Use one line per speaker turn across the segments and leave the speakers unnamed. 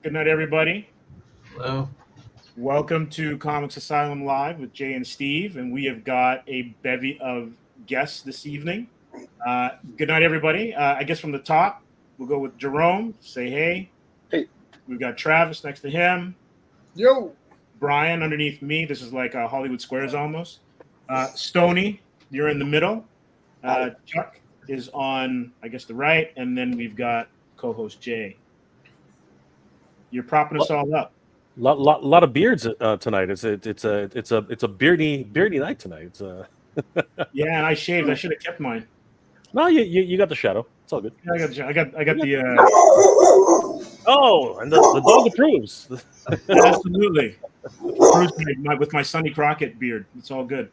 Good night, everybody.
Hello.
Welcome to Comics Asylum Live with Jay and Steve, and we have got a bevy of guests this evening. Good night, everybody. I guess from the top, we'll go with Jerome. Say hey.
Hey.
We've got Travis next to him.
Yo.
Brian underneath me. This is like Hollywood Squares almost. Stony, you're in the middle. Chuck is on, I guess, the right, and then we've got co-host Jay. You're propping us all up.
Lot of beards tonight. It's a beardy night tonight.
Yeah, and I shaved. I should have kept mine.
No, you got the shadow. It's all good.
Yeah, I got the.
Oh, and the dog approves.
Absolutely, with my Sonny Crockett beard. It's all good.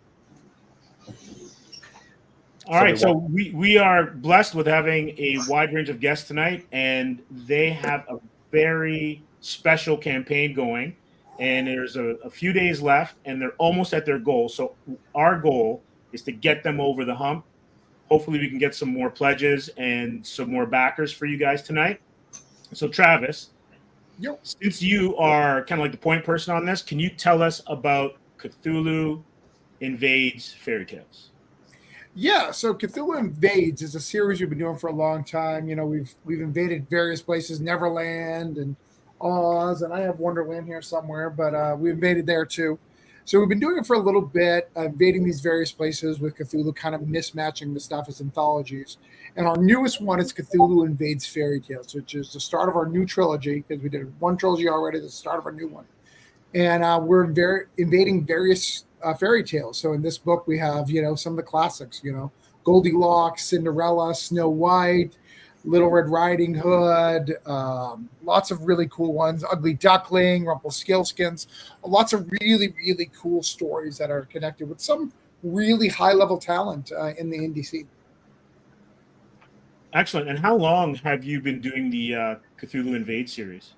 All right, so we are blessed with having a wide range of guests tonight, and they have a very special campaign going, and there's a few days left, and they're almost at their goal. So our goal is to get them over the hump. Hopefully we can get some more pledges and some more backers for you guys tonight. So Travis, since you are kind of like the point person on this, can you tell us about Cthulhu Invades Fairy Tales?
Yeah, so Cthulhu Invades is a series we've been doing for a long time. You know, we've invaded various places, Neverland and Oz, and I have Wonderland here somewhere, but we invaded there too. So we've been doing it for a little bit, invading these various places with Cthulhu, kind of mismatching the stuff as anthologies. And our newest one is Cthulhu Invades Fairy Tales, which is the start of our new trilogy, because we did one trilogy already, the start of our new one. And we're invading various fairy tales. So in this book, we have, some of the classics, Goldilocks, Cinderella, Snow White, Little Red Riding Hood, lots of really cool ones, Ugly Duckling, Rumpelstiltskins, lots of really, really cool stories that are connected with some really high-level talent in the indie scene.
Excellent. And how long have you been doing the Cthulhu Invade series?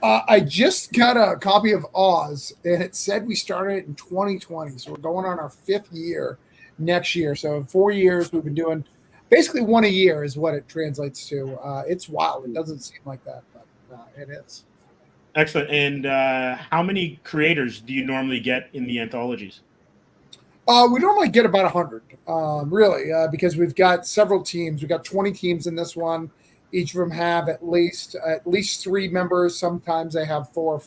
I just got a copy of Oz, and it said we started it in 2020. So we're going on our 5th year next year. So in 4 years, we've been doing basically one a year is what it translates to. It's wild. It doesn't seem like that, but it is.
Excellent. And how many creators do you normally get in the anthologies?
We normally get about 100, really, because we've got several teams. We've got 20 teams in this one. Each of them have at least 3 members. Sometimes they have four.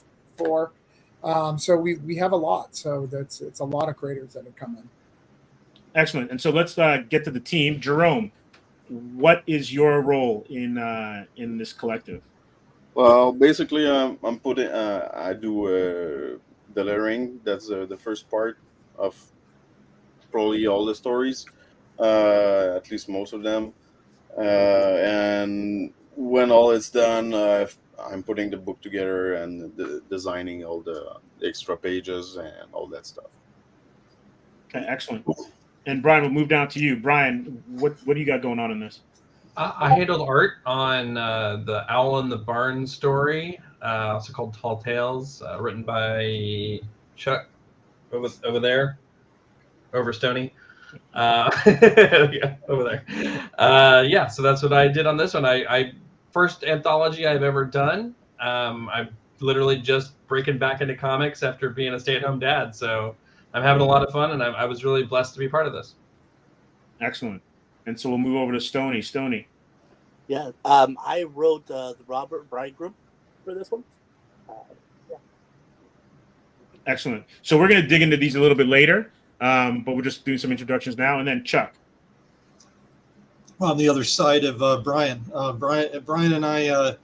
So we have a lot. So it's a lot of creators that have come in.
Excellent. And so let's get to the team. Jerome, what is your role in this collective?
Well, basically, I do the lettering. That's the first part of probably all the stories, at least most of them. And when all is done, I'm putting the book together and designing all the extra pages and all that stuff.
Okay, excellent. And Brian, we'll move down to you. Brian, what do you got going on in this?
I handled art on the Owl in the Barn story, also called Tall Tales, written by Chuck over there, over Stony. Yeah, over there. So that's what I did on this one. I first anthology I've ever done. I'm literally just breaking back into comics after being a stay-at-home dad. So I'm having a lot of fun, and I was really blessed to be part of this.
Excellent. And so we'll move over to Stony. Stony.
Yeah, I wrote the Robert Bridegroom for this one. Yeah.
Excellent. So we're going to dig into these a little bit later, but we're just doing some introductions now. And then Chuck.
Well, on the other side of Brian. Brian and I,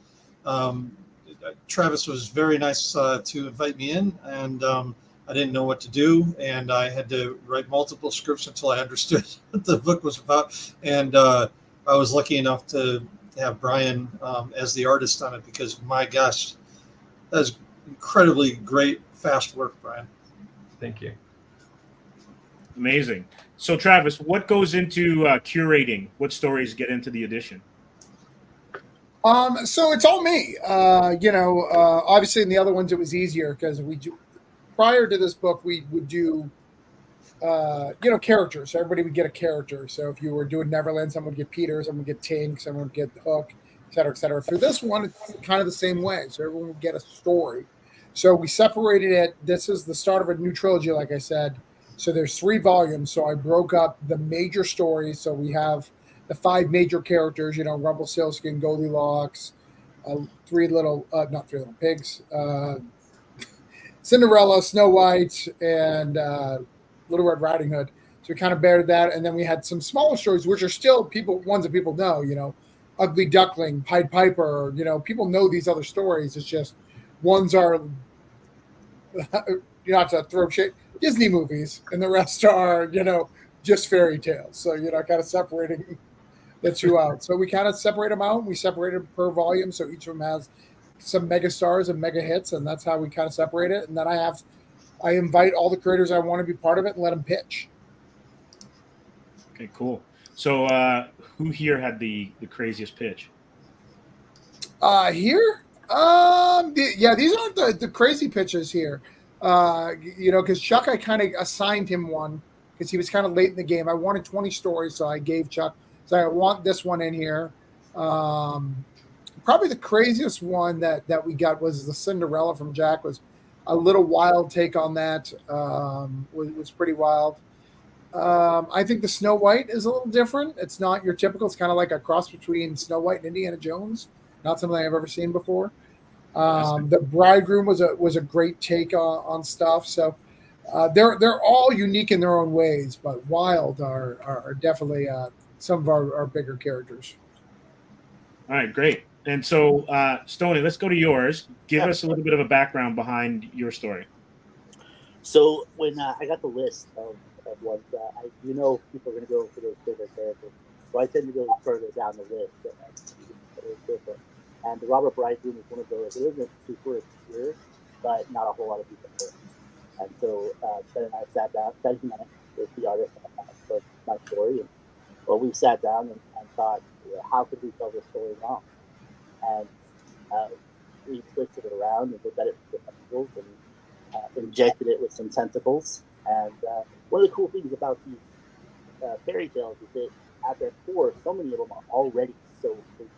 Travis was very nice to invite me in, and I didn't know what to do, and I had to write multiple scripts until I understood what the book was about. And I was lucky enough to have Brian as the artist on it, because my gosh, that was incredibly great, fast work, Brian.
Thank you.
Amazing. So Travis, what goes into curating? What stories get into the edition?
So it's all me. Obviously in the other ones it was easier because prior to this book we would do characters. So everybody would get a character. So if you were doing Neverland, someone would get Peter, someone would get Tink, someone would get Hook, et cetera, et cetera. For this one, it's kind of the same way. So everyone would get a story. So we separated it. This is the start of a new trilogy, like I said. So there's 3 volumes. So I broke up the major stories. So we have the 5 major characters, Rumpelstiltskin, Goldilocks, not 3 little pigs, Cinderella, Snow White, and Little Red Riding Hood. So we kind of bared that, and then we had some smaller stories, which are still ones that people know. Ugly Duckling, Pied Piper. People know these other stories. It's just ones are not to throw shit Disney movies, and the rest are just fairy tales. So kind of separating the 2 out. So we kind of separate them out. We separated them per volume, so each of them has some mega stars and mega hits, and that's how we kind of separate it. And then I invite all the creators I want to be part of it and let them pitch.
Okay, cool. So who here had the craziest pitch?
Here? These aren't the crazy pitches here. Because Chuck, I kind of assigned him one because he was kind of late in the game. I wanted 20 stories, so I gave Chuck. So I want this one in here. Probably the craziest one that we got was the Cinderella from Jack. Was a little wild take on that. Was pretty wild. I think the Snow White is a little different. It's not your typical. It's kind of like a cross between Snow White and Indiana Jones. Not something I've ever seen before. The Bridegroom was a great take on stuff. So they're all unique in their own ways, but wild are definitely some of our bigger characters.
All right, great. And so, Stoney, let's go to yours. Give us a little bit of a background behind your story.
So when I got the list of ones, people are going to go for those favorite characters. So I tend to go further down the list. And the Robert Bridegroom is one of those. It isn't super obscure, but not a whole lot of people know it. And so Ben and I sat down, Ben is the artist for my story. And we sat down and thought, how could we tell this story wrong? And we twisted it around and looked at it with tentacles and injected it with some tentacles. And one of the cool things about these fairy tales is that at their core, so many of them are already so creepy.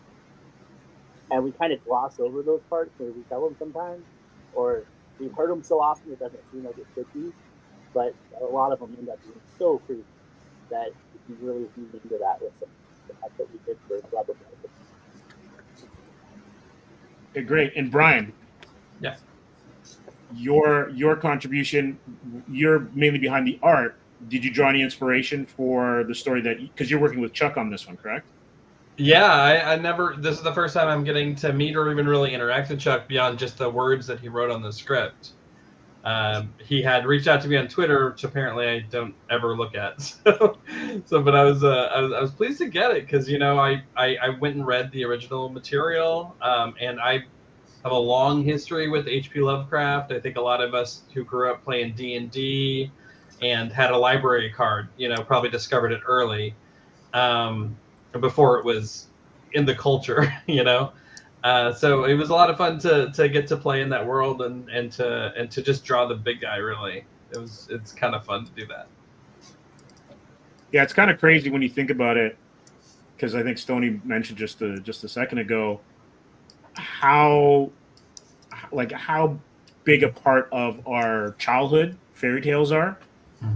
And we kind of gloss over those parts when we tell them sometimes, or we've heard them so often it doesn't seem like it could be. But a lot of them end up being so creepy that you can really lean into that with them. That's what we did for Robert.
Okay, great. And Brian,
Yes.
Your contribution, you're mainly behind the art. Did you draw any inspiration for the story because you're working with Chuck on this one, correct?
Yeah, I never. This is the first time I'm getting to meet or even really interact with Chuck beyond just the words that he wrote on the script. He had reached out to me on Twitter, which apparently I don't ever look at. But I was pleased to get it because I went and read the original material, and I have a long history with H.P. Lovecraft. I think a lot of us who grew up playing D&D and had a library card, probably discovered it early, before it was in the culture, So it was a lot of fun to get to play in that world and to just draw the big guy. Really, it's kind of fun to do that.
Yeah, it's kind of crazy when you think about it, because I think Stoney mentioned just a second ago how big a part of our childhood fairy tales are,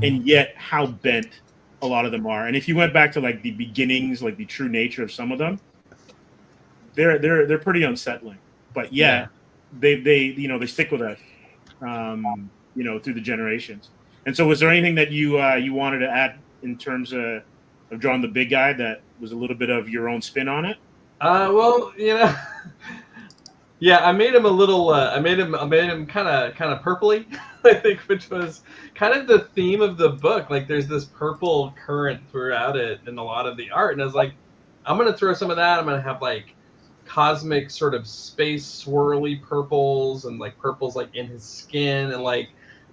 and yet how bent a lot of them are. And if you went back to like the beginnings, like the true nature of some of them, they're pretty unsettling. But they stick with us, through the generations. And so, was there anything that you wanted to add in terms of drawing the big guy that was a little bit of your own spin on it?
Yeah, I made him a little. I made him kind of purpley, I think, which was kind of the theme of the book. Like, there's this purple current throughout it in a lot of the art, and I was like, I'm gonna throw some of that. I'm gonna have like cosmic sort of space swirly purples and like purples like in his skin and like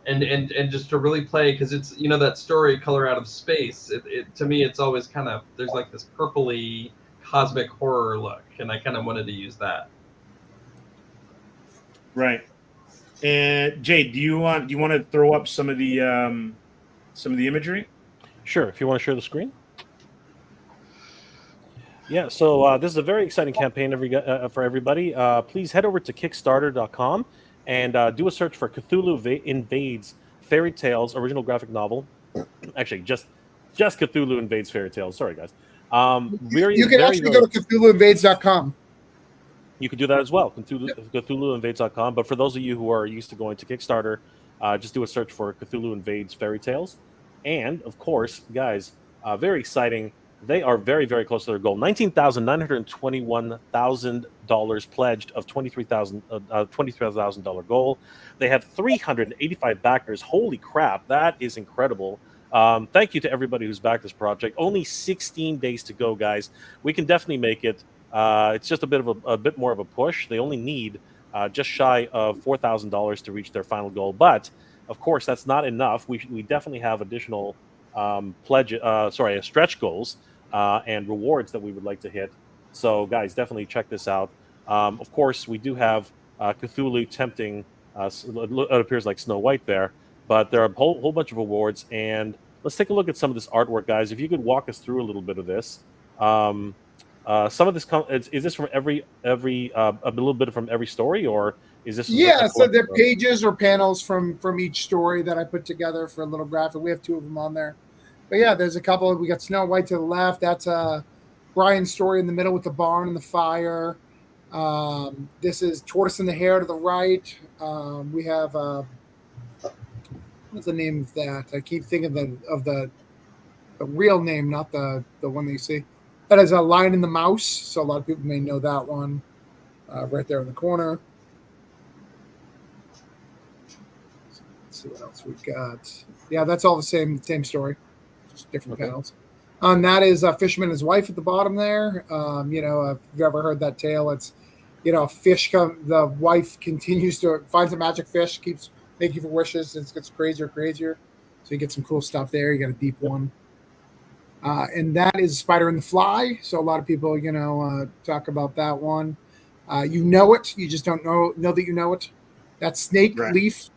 and just to really play, because it's that story Color Out of Space. It to me it's always kind of there's like this purpley cosmic horror look, and I kind of wanted to use that.
Right. And Jay, do you want to throw up some of the imagery?
Sure. If you want to share the screen. Yeah, so this is a very exciting campaign for everybody. Please head over to Kickstarter.com and do a search for Cthulhu Invades Fairy Tales original graphic novel. Actually, just Cthulhu Invades Fairy Tales. Sorry, guys.
You can actually go to CthulhuInvades.com.
You can do that as well, CthulhuInvades.com. But for those of you who are used to going to Kickstarter, just do a search for Cthulhu Invades Fairy Tales. And, of course, guys, very exciting. They are very, very close to their goal. $19,921,000 pledged of $23,000 goal. They have 385 backers. Holy crap, that is incredible. Thank you to everybody who's backed this project. Only 16 days to go, guys. We can definitely make it. It's just a bit more of a push. They only need just shy of $4,000 to reach their final goal. But of course, that's not enough. We definitely have additional stretch goals and rewards that we would like to hit. So, guys, definitely check this out. Of course, we do have Cthulhu tempting. It appears like Snow White there, but there are a whole bunch of awards. And let's take a look at some of this artwork, guys. If you could walk us through a little bit of this. Some of this is this from every a little bit from every story, or is this?
Yeah, so they're pages or panels from each story that I put together for a little graphic. We have 2 of them on there, but yeah, there's a couple. We got Snow White to the left. That's Brian's story in the middle with the barn and the fire. This is Tortoise and the Hare to the right. We have what's the name of that? I keep thinking of the real name, not the one that you see. That is a Lion and the Mouse, so a lot of people may know that one. Right there in the corner. Let's see what else we've got. Yeah, that's all the same story, just different panels. That is a fisherman and his wife at the bottom there. If you've ever heard that tale, it's a fish the wife continues to finds a magic fish, keeps making for wishes, and it gets crazier. So you get some cool stuff there. You got a deep one. And that is Spider and the Fly. So a lot of people, talk about that one. You know it. You just don't know that you know it. That's Snake Leaf.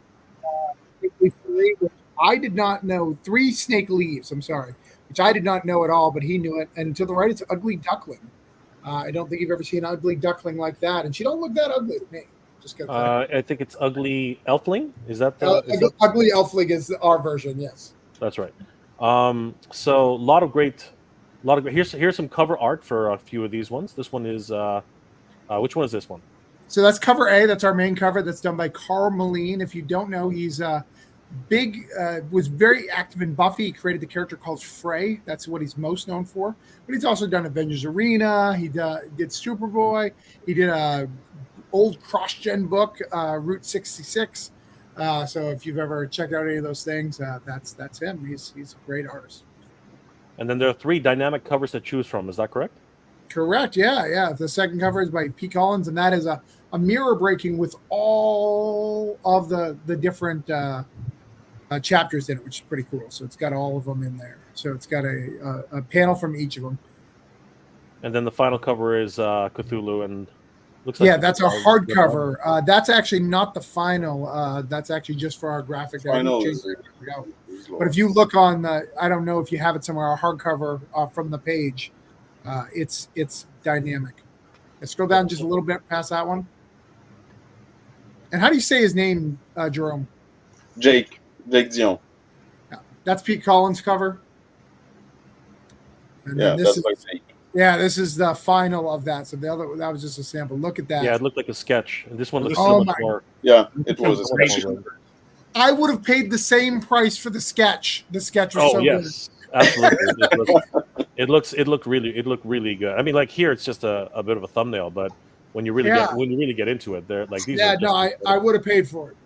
Snake Leaf 3, which I did not know. 3 snake leaves, I'm sorry, which I did not know at all, but he knew it. And to the right, it's Ugly Duckling. I don't think you've ever seen an ugly duckling like that. And she don't look that ugly to me.
I think it's Ugly Elfling. Is that
Ugly Elfling is our version, yes.
That's right. So a lot of great. Here's some cover art for a few of these ones. This one is which one is this one?
So that's cover A. That's our main cover. That's done by Carl Moline. If you don't know, he's was very active in Buffy. He created the character called Frey. That's what he's most known for. But he's also done Avengers Arena. He did Superboy. He did a old cross-gen book, Route 66. So if you've ever checked out any of those things, that's him. He's a great artist.
And then there are 3 dynamic covers to choose from. Is that correct?
Correct. Yeah. The second cover is by P. Collins, and that is a mirror breaking with all of the different chapters in it, which is pretty cool. So it's got all of them in there. So it's got a panel from each of them.
And then the final cover is Cthulhu, and looks like
that's a hardcover. That's actually not the final. That's actually just for our graphic. But if you look on I don't know if you have it somewhere, our hardcover from the page, it's dynamic. Let's scroll down just a little bit past that one. And how do you say his name, Jerome?
Jake Dion.
Yeah, that's Pete Collins' cover. And this is the final of that. So that was just a sample. Look at that.
Yeah, it looked like a sketch. And this one looks more.
Yeah, it was a sketch.
I would have paid the same price for the sketch. The sketch was good.
Absolutely. It looked really good. I mean, like here, it's just a bit of a thumbnail, but when you really get into it, they're like these.
Yeah, I would have paid for it.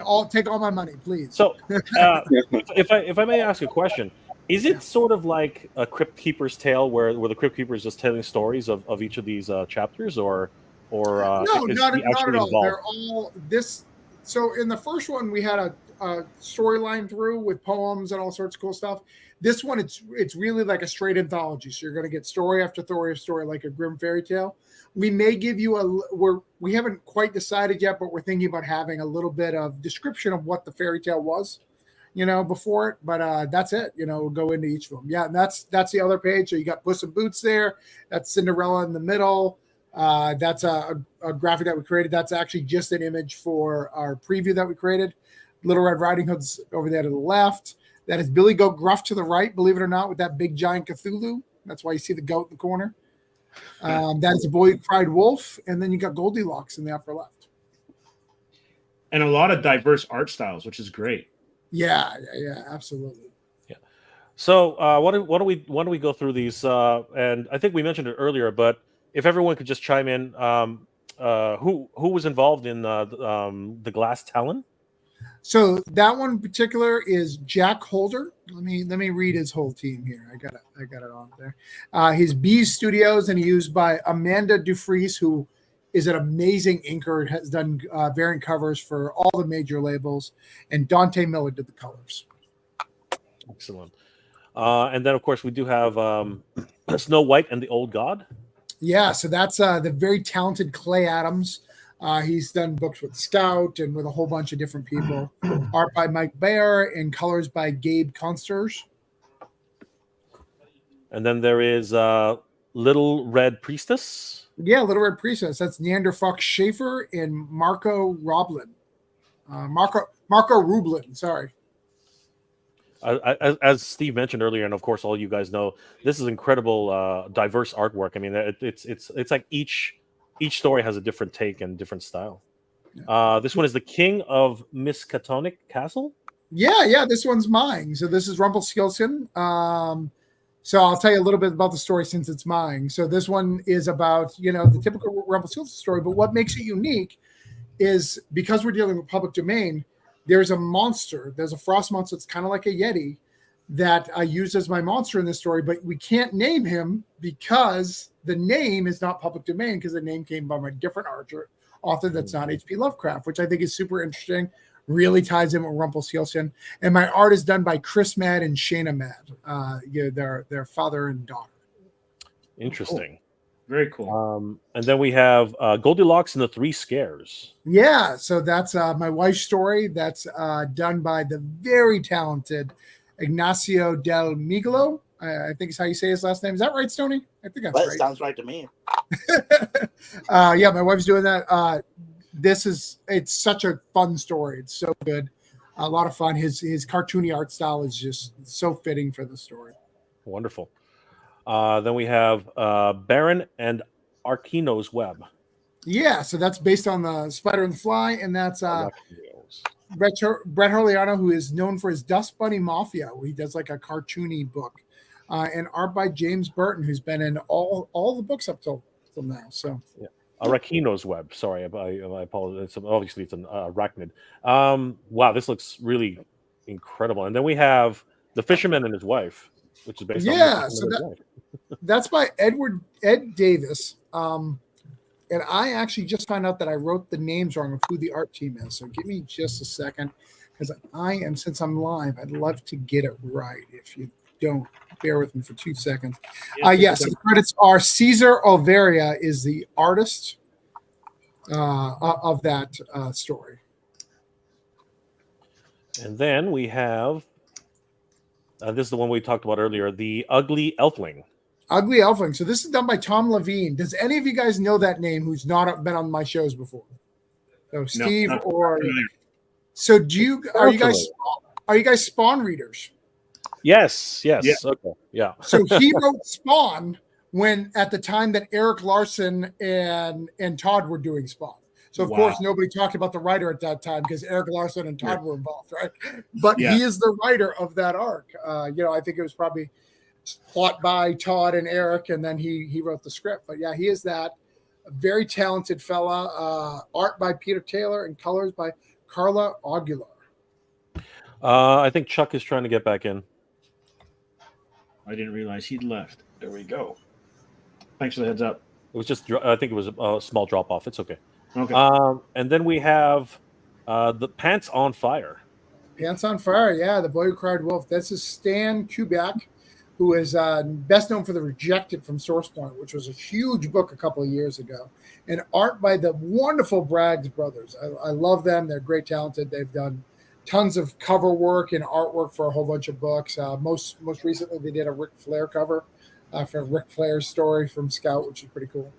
I'll take all my money, please.
So, if I may ask a question, is it sort of like a Crypt Keeper's Tale, where the Crypt Keeper is just telling stories of each of these chapters, or
no, not at all. They're all this. So in the first one, we had a storyline through with poems and all sorts of cool stuff. This one, it's really like a straight anthology. So you're going to get story after story like a grim fairy tale. We may give you we haven't quite decided yet, but we're thinking about having a little bit of description of what the fairy tale was. before it, but that's it. We'll go into each of them. Yeah, and that's the other page. So you got Puss in Boots there. That's Cinderella in the middle. That's a graphic that we created. That's actually just an image for our preview that we created. Little Red Riding Hood's over there to the left. That is Billy Goat Gruff to the right, believe it or not, with that big giant Cthulhu. That's why you see the goat in the corner. That is A Boy Who Cried Wolf. And then you got Goldilocks in the upper left.
And a lot of diverse art styles, which is great.
Yeah, absolutely.
Yeah. So why don't we go through these? And I think we mentioned it earlier, but if everyone could just chime in, who was involved in the Glass Talon?
So that one in particular is Jack Holder. Let me read his whole team here. I got it on there. He's Bees Studios, and he's used by Amanda Dufries, who is an amazing inker, has done variant covers for all the major labels, and Dante Miller did the colors.
Excellent. And then, of course, we do have Snow White and the Old God.
Yeah, so that's the very talented Clay Adams. He's done books with Scout and with a whole bunch of different people. Art by Mike Bayer and colors by Gabe Consters.
And then there is Little Red Priestess.
Yeah, Little Red Priestess. That's Neander Fox Schaefer and Marco Roblin. Marco Rublin, sorry.
As Steve mentioned earlier, and of course all you guys know, this is incredible, diverse artwork. I mean, it's like each story has a different take and different style.
Yeah.
This one is the King of Miskatonic Castle.
Yeah, this one's mine. So this is Rumpelstiltskin. So I'll tell you a little bit about the story since it's mine. So this one is about, the typical Rumpelstiltskin story, but what makes it unique is because we're dealing with public domain, there's a monster. There's a frost monster that's kind of like a Yeti that I used as my monster in this story, but we can't name him because the name is not public domain because the name came from a different author that's not H.P. Lovecraft, which I think is super interesting. Really ties in with Rumpelstiltskin. And my art is done by Chris Mad and Shayna Mad, their father and daughter.
Interesting.
Cool. Very cool.
And then we have Goldilocks and the Three Scares.
Yeah, so that's my wife's story. That's done by the very talented Ignacio Del Miglo. I think is how you say his last name. Is that right, Stoney? I think that's right.
Sounds right to me.
Yeah, my wife's doing that. It's such a fun story. It's so good. A lot of fun. His cartoony art style is just so fitting for the story.
Wonderful. Then we have Baron and Arkino's Web.
Yeah, so that's based on the Spider and the Fly, and that's Brett Hurliano, who is known for his Dust Bunny Mafia, where he does like a cartoony book, and art by James Burton, who's been in all the books up till now. So
yeah. Arachino's Web. Sorry, I apologize. Obviously, it's an arachnid. Wow, this looks really incredible. And then we have The Fisherman and His Wife, which is based on
so that's by Ed Davis. And I actually just found out that I wrote the names wrong of who the art team is. So give me just a second, because since I'm live, I'd love to get it right. If you don't, bear with me for 2 seconds. Yes, the credits are Cesar Olveria is the artist of that story.
And then we have, this is the one we talked about earlier, The Ugly Elfling.
Ugly Elfling. So this is done by Tom Levine. Does any of you guys know that name who's not been on my shows before? So Steve so are you guys Spawn readers?
Yes. Yeah. Okay. Yeah.
So he wrote Spawn at the time that Eric Larson and Todd were doing Spawn. So of course nobody talked about the writer at that time because Eric Larson and Todd were involved, right? But he is the writer of that arc. I think it was probably plot by Todd and Eric, and then he wrote the script. But yeah, he is that. A very talented fella. Art by Peter Taylor and colors by Carla Aguilar.
I think Chuck is trying to get back in.
I didn't realize he'd left. There we go. Thanks for the heads up.
It was just, I think it was a small drop off. It's okay.
Okay.
And then we have the Pants on Fire.
Pants on Fire, yeah. The Boy Who Cried Wolf. This is Stan Kubiak, who is best known for The Rejected from Source Point, which was a huge book a couple of years ago. And art by the wonderful Braggs brothers. I love them. They're great talented. They've done tons of cover work and artwork for a whole bunch of books. Most recently, they did a Ric Flair cover for Ric Flair's story from Scout, which is pretty cool.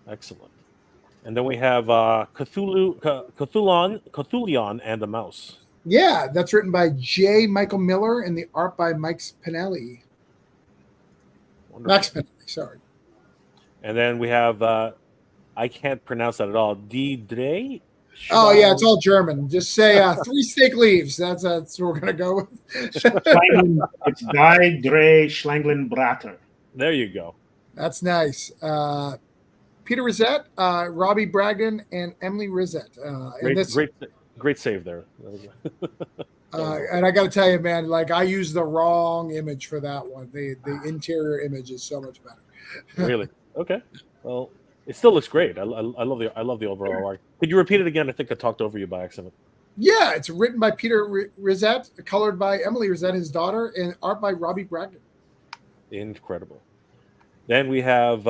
Excellent. And then we have Cthulhu and the Mouse.
Yeah, that's written by J. Michael Miller and the art by Mike Spinelli.
Wonderful.
Max Spinelli, sorry.
And then we have I can't pronounce that at all. D-Dre?
Oh yeah, it's all German. Just say 3 steak leaves. That's what we're gonna go with.
It's Die Dreh Schlangenbrater.
There you go.
That's nice. Peter Rosette, Robbie Bragdon, and Emily Rosette.
Great save there.
And I got to tell you, man, like I used the wrong image for that one. The interior image is so much better.
Really? Okay. Well, it still looks great. I love the overall art. Could you repeat it again? I think I talked over you by accident.
Yeah, it's written by Peter Rosette, colored by Emily Rosette, his daughter, and art by Robbie Bragdon.
Incredible. Then we have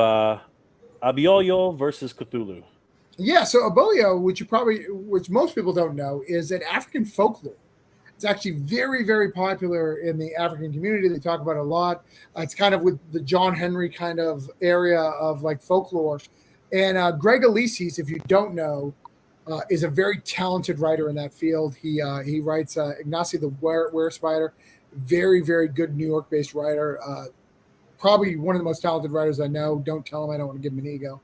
Abiolio versus Cthulhu.
Yeah, so Abolio, which most people don't know, is an African folklore. It's actually very, very popular in the African community. They talk about it a lot. It's kind of with the John Henry kind of area of like folklore. And Greg Elises, if you don't know, is a very talented writer in that field. He writes Ignacy the Were Spider, very, very good New York-based writer. Probably one of the most talented writers I know. Don't tell him, I don't want to give him an ego.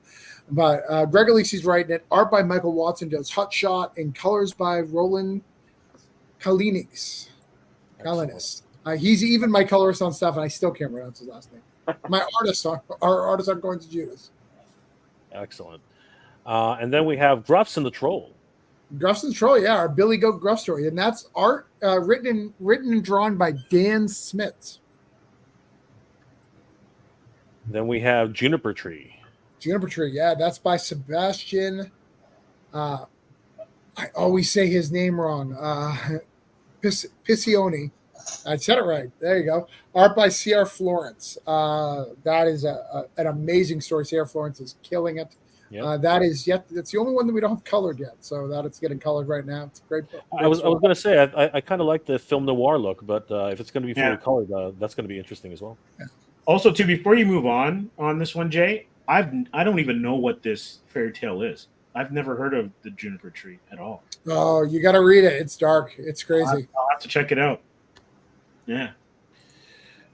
But Greg Elises writing it. Art by Michael Watson, does Hot Shot, and colors by Roland Kalinis. He's even my colorist on stuff, and I still can't pronounce his last name. My artist on Going to Judas.
Excellent. And then we have Gruffs and the Troll.
Gruffs and the Troll, yeah, our Billy Goat Gruff story, and that's art written and drawn by Dan Smith.
Then we have Juniper Tree.
Juniper Tree, yeah, that's by Sebastian. I always say his name wrong. Piccioni. I said it right. There you go. Art by C.R. Florence. That is an amazing story. C.R. Florence is killing it. Yep. That's the only one that we don't have colored yet. So that it's getting colored right now. It's a great book.
I was going to say I kind of like the film noir look, but if it's going to be fully colored, that's going to be interesting as well.
Yeah. Also, too, before you move on this one, Jay, I don't even know what this fairy tale is. I've never heard of the Juniper Tree at all.
Oh, you got to read it. It's dark. It's crazy.
I'll have to check it out. Yeah.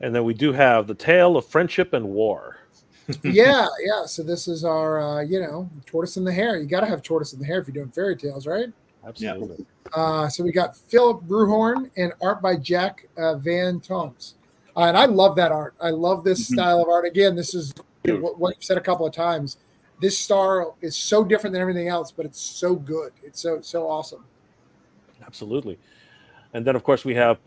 And then we do have The Tale of Friendship and War.
Yeah. So this is our, Tortoise in the Hare. You got to have Tortoise in the Hare if you're doing fairy tales, right?
Absolutely.
So we got Philip Bruhorn and art by Jack Van Toms. And I love that art. I love this style of art. Again, this is what you've said a couple of times. This style is so different than everything else, but it's so good. It's so awesome.
Absolutely. And then, of course, we have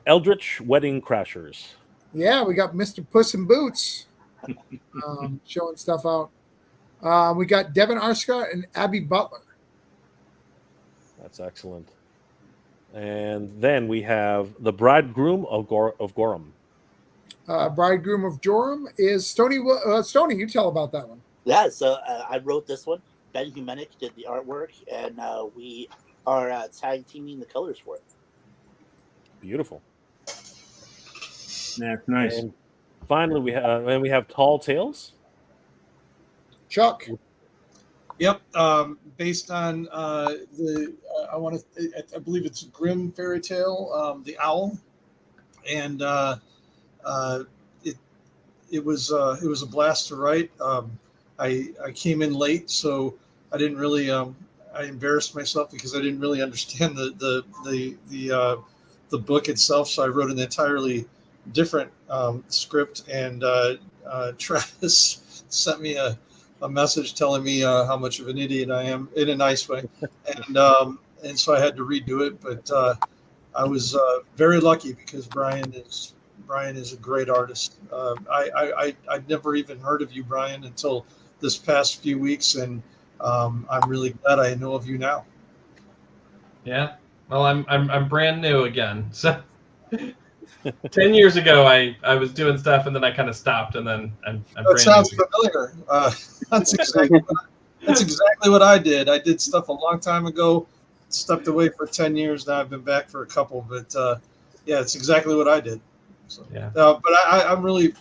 Eldritch Wedding Crashers.
Yeah, we got Mr. Puss in Boots showing stuff out. We got Devin Arscott and Abby Butler.
That's excellent. And then we have The Bridegroom of Gorham.
Bridegroom of Joram is Stony. Stony, you tell about that one.
Yeah, so I wrote this one. Ben Humenick did the artwork, and we are tag teaming the colors for it.
Beautiful.
Yeah, it's nice.
And finally, we have Tall Tales.
Chuck.
Yep, based on I believe it's Grimm fairy tale, The Owl, and it was a blast to write. I came in late, so I didn't really I embarrassed myself because I didn't really understand the book itself, so I wrote an entirely different script, and Travis sent me a message telling me how much of an idiot I am in a nice way, and so I had to redo it. But I was very lucky because Brian is a great artist. I'd never even heard of you, Brian, until this past few weeks, and I'm really glad I know of you now.
Yeah, well, I'm brand new again. So 10 years ago, I was doing stuff, and then I kind of stopped, and then I'm
that
brand
sounds
new.
familiar. That's exactly what I did. I did stuff a long time ago, stepped away for 10 years. Now I've been back for a couple, but yeah, it's exactly what I did. So,
Yeah.
but I'm really,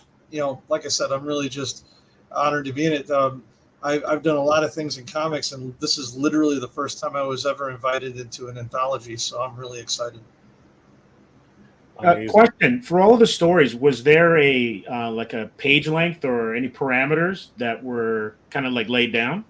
like I said, I'm really just honored to be in it. I've done a lot of things in comics, and this is literally the first time I was ever invited into an anthology. So I'm really excited.
Question: for all of the stories, was there a like a page length or any parameters that were kind of like laid down?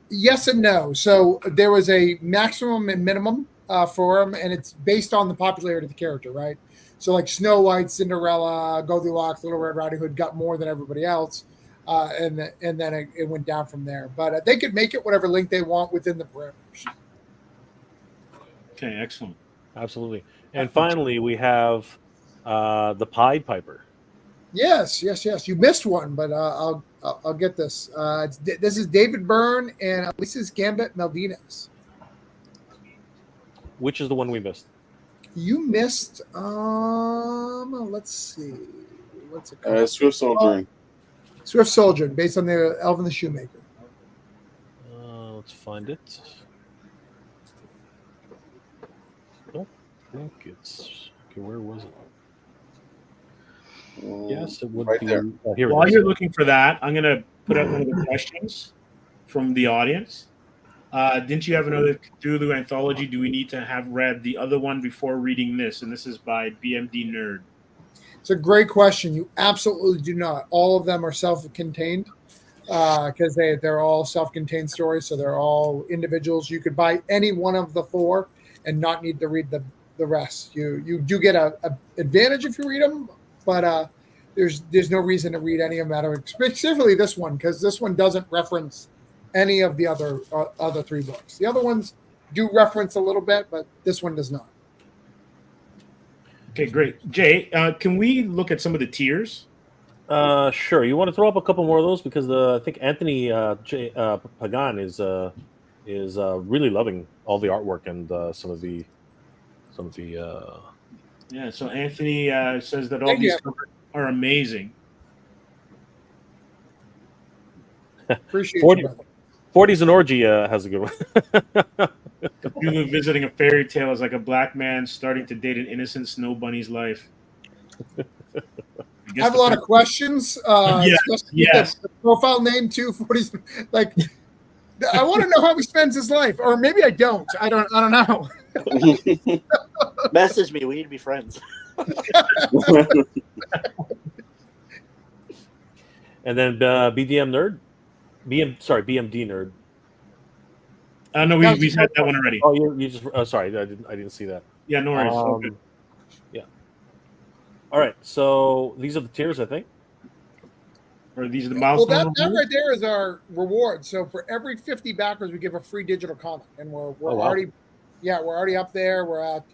Yes and no. So there was a maximum and minimum for them, and it's based on the popularity of the character, right? So like Snow White, Cinderella, Goldilocks, Little Red Riding Hood got more than everybody else, and then it went down from there. But they could make it whatever length they want within the parameters.
Okay, excellent.
Absolutely. And finally, we have the Pied Piper.
Yes. You missed one, but I'll get this. This is David Byrne and Elisa's Gambit Malvinas.
Which is the one we missed?
You missed. Let's see. What's it called?
Swift Sojourn.
Swift Sojourn, based on the Elven the Shoemaker.
Let's find it. I think it's okay. Where was it? Yes, it would
right
be.
there.
Here it
While
is.
you're looking for that, I'm going to put up one of the questions from the audience. Didn't you have another Cthulhu anthology? Do we need to have read the other one before reading this? And this is by BMD Nerd.
It's a great question. You absolutely do not. All of them are self-contained because they're all self-contained stories, so they're all individuals. You could buy any one of the four and not need to read the rest. You do get a advantage if you read them, but there's no reason to read any of them, specifically this one, because this one doesn't reference any of the other three books. The other ones do reference a little bit, but this one does not.
Okay, great. Jay, can we look at some of the tiers?
Sure. You want to throw up a couple more of those because I think Anthony Pagan is really loving all the artwork and some of the.
Yeah. So Anthony says that all
Thank
these
you.
covers are amazing.
Appreciate
40,
you, brother.
40s and Orgy has a good one.
Cthulhu visiting a fairy tale is like a black man starting to date an innocent snow bunny's life.
I have a lot of questions.
Yes,
Especially
yes.
The profile name too. 40s. Like, I want to know how he spends his life, or maybe I don't. I don't know.
Message me. We need to be friends.
And then BMD Nerd.
No, we said that one already.
Oh, you just sorry, I didn't see that.
Yeah, no worries. Okay.
Yeah. All right, so these are the tiers, I think.
Or these are the
Well,
milestones.
that right there is our reward. So for every 50 backers, we give a free digital comic, and we're already, we're already up there. We're at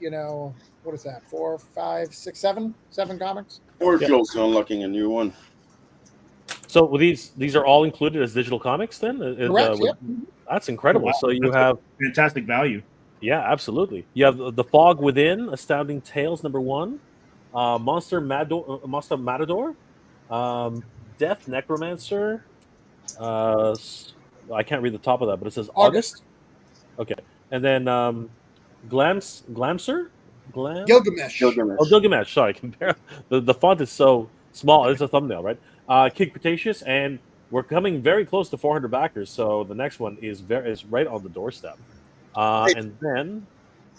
what is that? 4, 5, 6, 7 comics.
Or close to unlocking a new one.
So these are all included as digital comics then?
Correct. Yep.
That's incredible.
Wow,
So you
that's
have
fantastic value.
Yeah, absolutely. You have The Fog Within, Astounding Tales #1, Monster Matador, Death Necromancer. I can't read the top of that, but it says August. Okay, and then Glamser.
Gilgamesh.
Oh, Gilgamesh. Sorry, the font is so small. It's a thumbnail, right? King Cretaceous, and we're coming very close to 400 backers. So the next one is right on the doorstep. And then,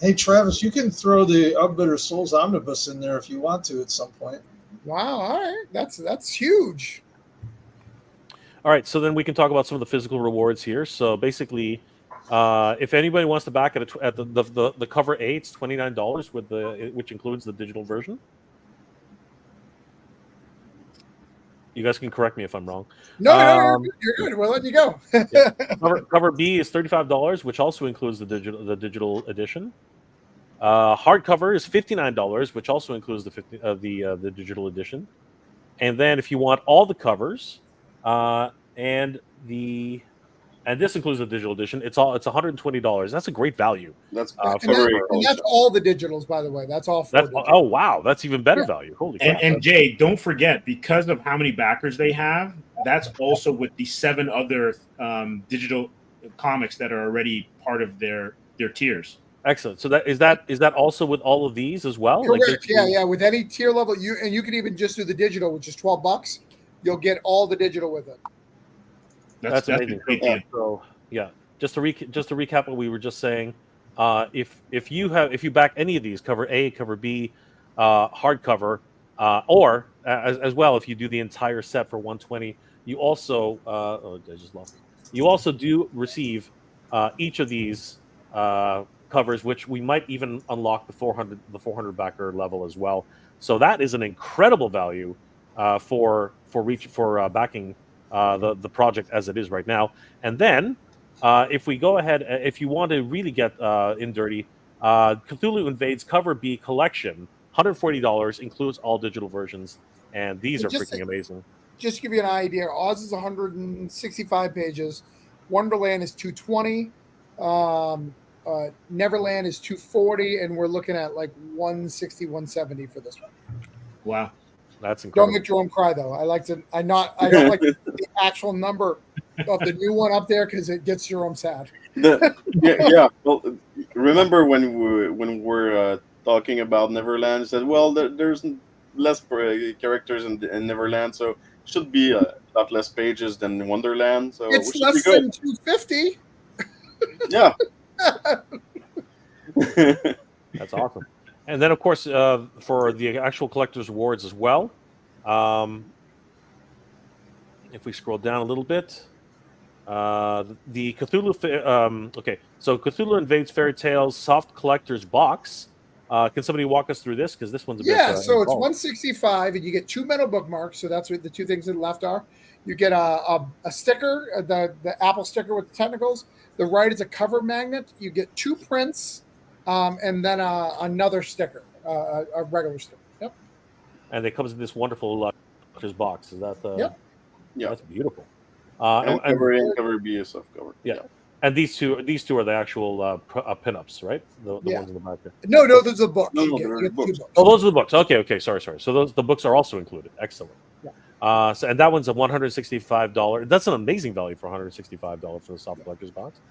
hey Travis, you can throw the Unbitter Souls Omnibus in there if you want to at some point.
Wow, all right, that's huge.
All right, so then we can talk about some of the physical rewards here. So basically, if anybody wants to back at the cover A, it's $29 which includes the digital version. You guys can correct me if I'm wrong.
No, you're good. We'll let you go.
Yeah. Cover B is $35, which also includes the digital edition. Hardcover is $59, which also includes the digital edition. And then if you want all the covers, and this includes the digital edition, it's $120. That's a great value.
That's
that's all the digitals, by the way. That's all.
Oh wow, that's even better value. Holy crap.
And Jay, don't forget, because of how many backers they have, that's also with the 7 other digital comics that are already part of their tiers.
Excellent. So is that also with all of these as well?
Correct.
Like
Yeah. With any tier level, you can even just do the digital, which is $12. You'll get all the digital with it.
That's amazing.
A great deal.
So yeah, just to recap what we were just saying, if you back any of these, cover A, cover B, hardcover, or as well, if you do the entire set for $120, you also I just lost it. You also do receive each of these covers, which we might even unlock the 400 backer level as well. So that is an incredible value for backing the project as it is right now. And then if we go ahead, if you want to really get in dirty, Cthulhu Invades Cover B Collection, $140, includes all digital versions, and these are freaking amazing.
Just to give you an idea, Oz is 165 pages, Wonderland is 220, Neverland is 240, and we're looking at like 160, 170 for this one.
Wow.
That's incredible.
Don't make Jerome cry though. I don't like the actual number of the new one up there because it gets Jerome sad.
Yeah. Well, remember when we're talking about Neverland? Said, well, there's less characters in Neverland, so it should be a lot less pages than Wonderland. So
it's less than 250.
Yeah.
That's awesome. And then, of course, for the actual collector's awards as well, if we scroll down a little bit, the Cthulhu. Okay, so Cthulhu Invades Fairy Tales Soft Collector's Box. Can somebody walk us through this? Because this one's a bit.
Yeah, so it's 165, and you get 2 metal bookmarks. So that's what the two things that are left are. You get a sticker, the Apple sticker with the tentacles. The right is a cover magnet. You get 2 prints. And then another sticker, a regular sticker. Yep.
And it comes in this wonderful box. Is that the?
Yep.
Yeah.
That's beautiful.
And cover A and cover B is soft cover.
Yeah. And these two are the actual pinups, right? The ones in the back there.
No, those are books.
No,
You get
books.
2 books.
Oh, those are the books. Okay. Sorry. So the books are also included. Excellent.
Yeah.
And that one's a $165. That's an amazing value for $165 for the soft collector's box.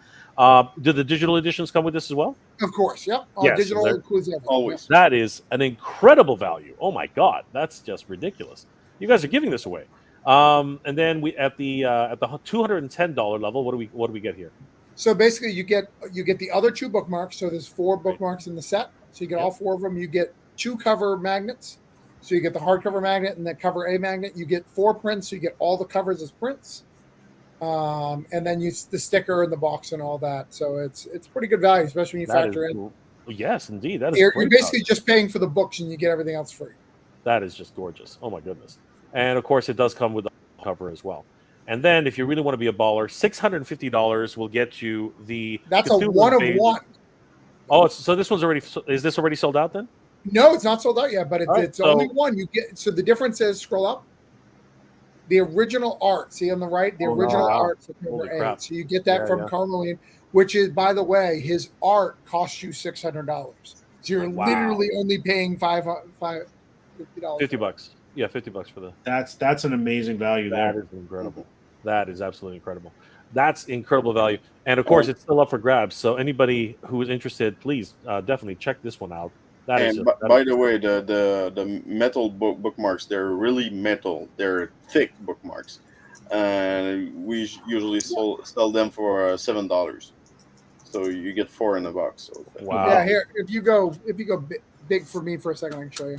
Do the digital editions come with this as well?
Of course, yep.
Yes,
Digital includes everything.
Always.
That is an incredible value. Oh my God, that's just ridiculous. You guys are giving this away. And then we at the $210 level, what do we get here?
So basically, you get the other 2 bookmarks. So there's 4 bookmarks in the set. So you get all 4 of them. You get 2 cover magnets. So you get the hardcover magnet and the cover A magnet. You get 4 prints. So you get all the covers as prints. And then the sticker and the box and all that. So it's pretty good value, especially when you factor in.
Yes, indeed. That is.
You're basically just paying for the books and you get everything else free.
That is just gorgeous. Oh my goodness. And of course, it does come with the cover as well. And then, if you really want to be a baller, $650 will get you the.
That's
Cthulhu
a one
Invades.
of one.
Oh, so this one's already. Is this already sold out then?
No, it's not sold out yet, but it's
so,
only one. You get. So the difference is, scroll up. The original art, see on the right, the original art for cover A. So you get that from Carmeline, which is, by the way, his art costs you $600. So you're literally only paying $50.
$50. Yeah, $50 for the.
That's an amazing value there.
That is incredible. That is absolutely incredible. That's incredible value, and of course, it's still up for grabs. So anybody who is interested, please definitely check this one out.
By the way, the metal bookmarks, they're really metal. They're thick bookmarks, and we usually sell them for $7. So you get 4 in the box. So
wow.
Yeah, here if you go big for me for a second, I can show you.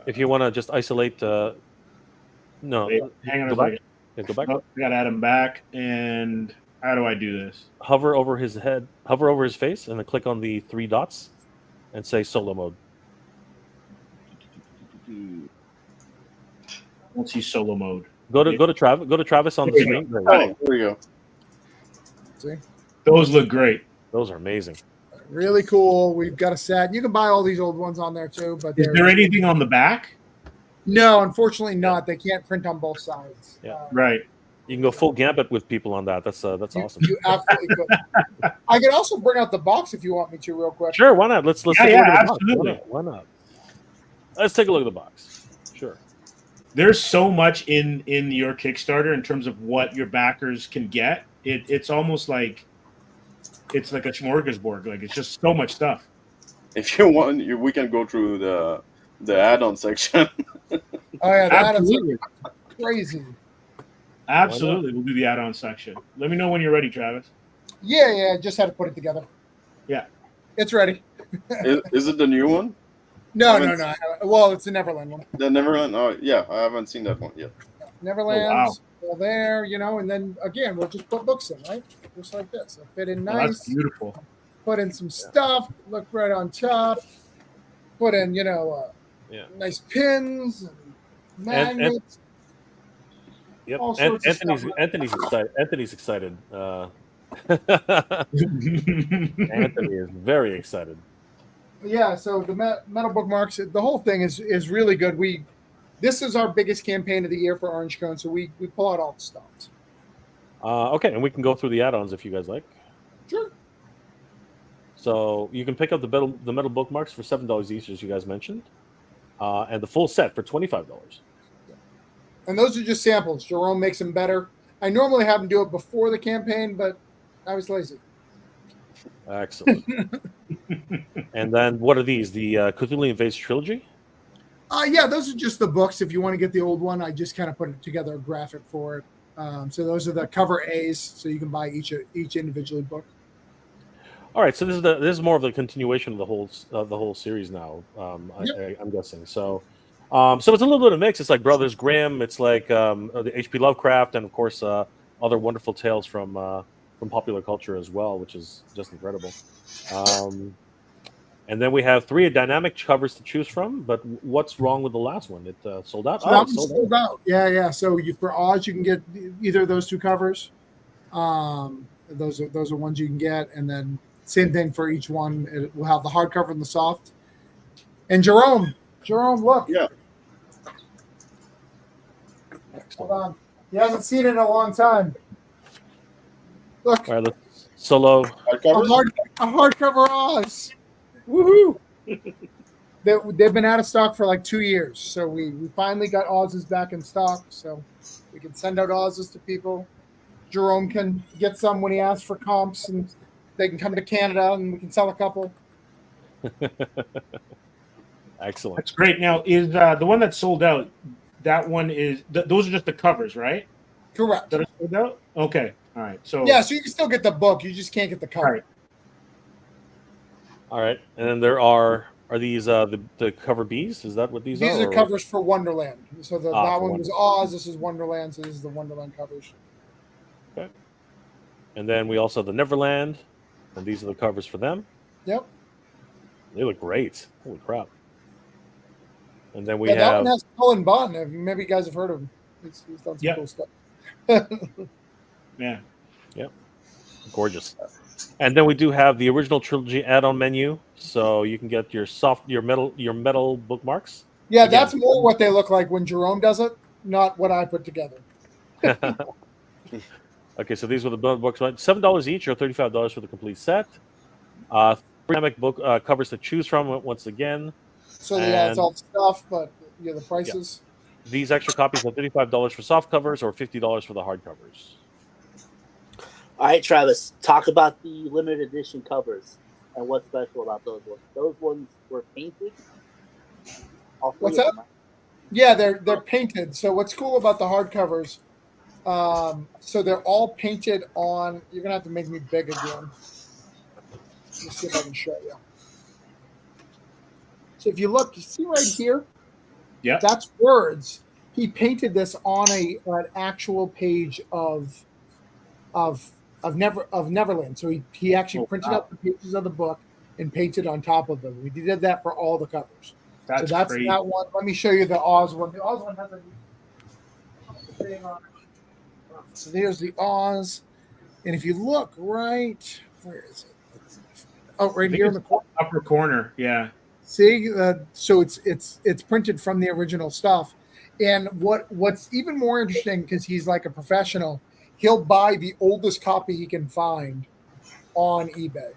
If you want to just isolate,
Wait, hang on a second.
Yeah, go back.
Oh, I gotta add him back. And how do I do this?
Hover over his head, hover over his face, and then click on the 3 dots, and say solo mode.
Let's see solo mode.
Go to Travis on the screen.
Oh, here we go.
See,
those look great.
Those are amazing.
Really cool. We've got a set. You can buy all these old ones on there too. But
is there anything on the back?
No, unfortunately not. They can't print on both sides.
Yeah,
right.
You can go full gambit with people on that. That's awesome.
You absolutely could. I could also bring out the box if you want me to, real quick.
Sure, why not? Let's take a look at the
absolutely.
box. Why not? Let's take a look at the box. Sure.
There's so much in your Kickstarter in terms of what your backers can get. it's almost like it's like a smorgasbord. Like it's just so much stuff.
If you want, we can go through the add-on section.
Oh yeah, that is
Absolutely,
crazy.
absolutely. We'll do the add-on section. Let me know when you're ready, Travis.
Yeah. Just had to put it together.
Yeah.
It's ready.
Is it the new one?
No. Well, it's the Neverland one.
The Neverland? Oh, yeah, I haven't seen that one yet.
Neverland's all there, and then again, we'll just put books in, right? Just like this. It'll fit in
Oh,
nice.
that's beautiful.
Put in some stuff. Look right on top. Put in, nice pins and magnets.
Yep.
all sorts of stuff.
Anthony's excited. Anthony's excited. Anthony is very excited.
Yeah, so the metal bookmarks, the whole thing is really good. This is our biggest campaign of the year for Orange Cone, so we pull out all the stops.
Okay, and we can go through the add-ons if you guys like.
Sure.
So you can pick up the metal bookmarks for $7 each, as you guys mentioned, and the full set for $25.
And those are just samples. Jerome makes them better. I normally have him do it before the campaign, but I was lazy.
Excellent. And then what are these? The Cthulhu Invades trilogy?
Yeah, those are just the books. If you want to get the old one, I just kind of put together a graphic for it. So those are the cover A's, so you can buy each individually book.
All right, so this is more of the continuation of the whole series now. I'm guessing. So it's a little bit of a mix. It's like Brothers Grimm. It's like the H.P. Lovecraft, and of course other wonderful tales from popular culture as well, which is just incredible. And then we have 3 dynamic covers to choose from. But what's wrong with the last one? It sold out.
So that one's sold out. Yeah. So for Oz, you can get either of those 2 covers. Those are ones you can get, and then same thing for each one. It will have the hardcover and the soft. And Jerome, look.
Yeah.
Hold on. He hasn't seen it in a long time. Look.
All right, let's solo.
A hardcover Oz. Woohoo! They've been out of stock for like 2 years, so we finally got Oz's back in stock, so we can send out Oz's to people. Jerome can get some when he asks for comps, and they can come to Canada, and we can sell a couple.
Excellent.
That's great. Now, is the one that's sold out? That one is. Those are just the covers, right?
Correct.
That are sold out. Okay. All right. So
yeah, so you can still get the book. You just can't get the cover.
All right. And then there are these the cover Bs? Is that what these are?
These are covers for Wonderland. So that one was Oz. This is Wonderland. So this is the Wonderland covers.
Okay. And then we also have the Neverland, and these are the covers for them.
Yep.
They look great. Holy crap. And then we
that
have...
one has Cullen Bunn. Maybe you guys have heard of him. He's done some cool stuff.
Yeah.
Yep. Gorgeous. And then we do have the original trilogy add-on menu, so you can get your metal bookmarks.
Yeah, that's more what they look like when Jerome does it, not what I put together.
Okay, so these were the books. $7 each, or $35 for the complete set. 3 dynamic book covers to choose from once again.
So yeah, it's all the stuff, but the prices.
Yeah. These extra copies are $35 for soft covers or $50 for the hard covers.
All right, Travis, talk about the limited edition covers and what's special about those ones. Those ones were painted.
What's that? Yeah, they're painted. So what's cool about the hardcovers? So they're all painted on. You're gonna have to make me big again. Let me see if I can show you. So if you look, you see right here.
Yeah,
that's words. He painted this on an actual page of Neverland. So he actually printed out the pages of the book and painted on top of them. We did that for all the covers. That's crazy. That one. Let me show you the Oz one. The Oz one has a thing on it. So there's the Oz, and if you look right, where is it? Oh, right here in the
upper corner. Yeah.
See, so it's printed from the original stuff, and what's even more interesting, because he's like a professional, he'll buy the oldest copy he can find on eBay.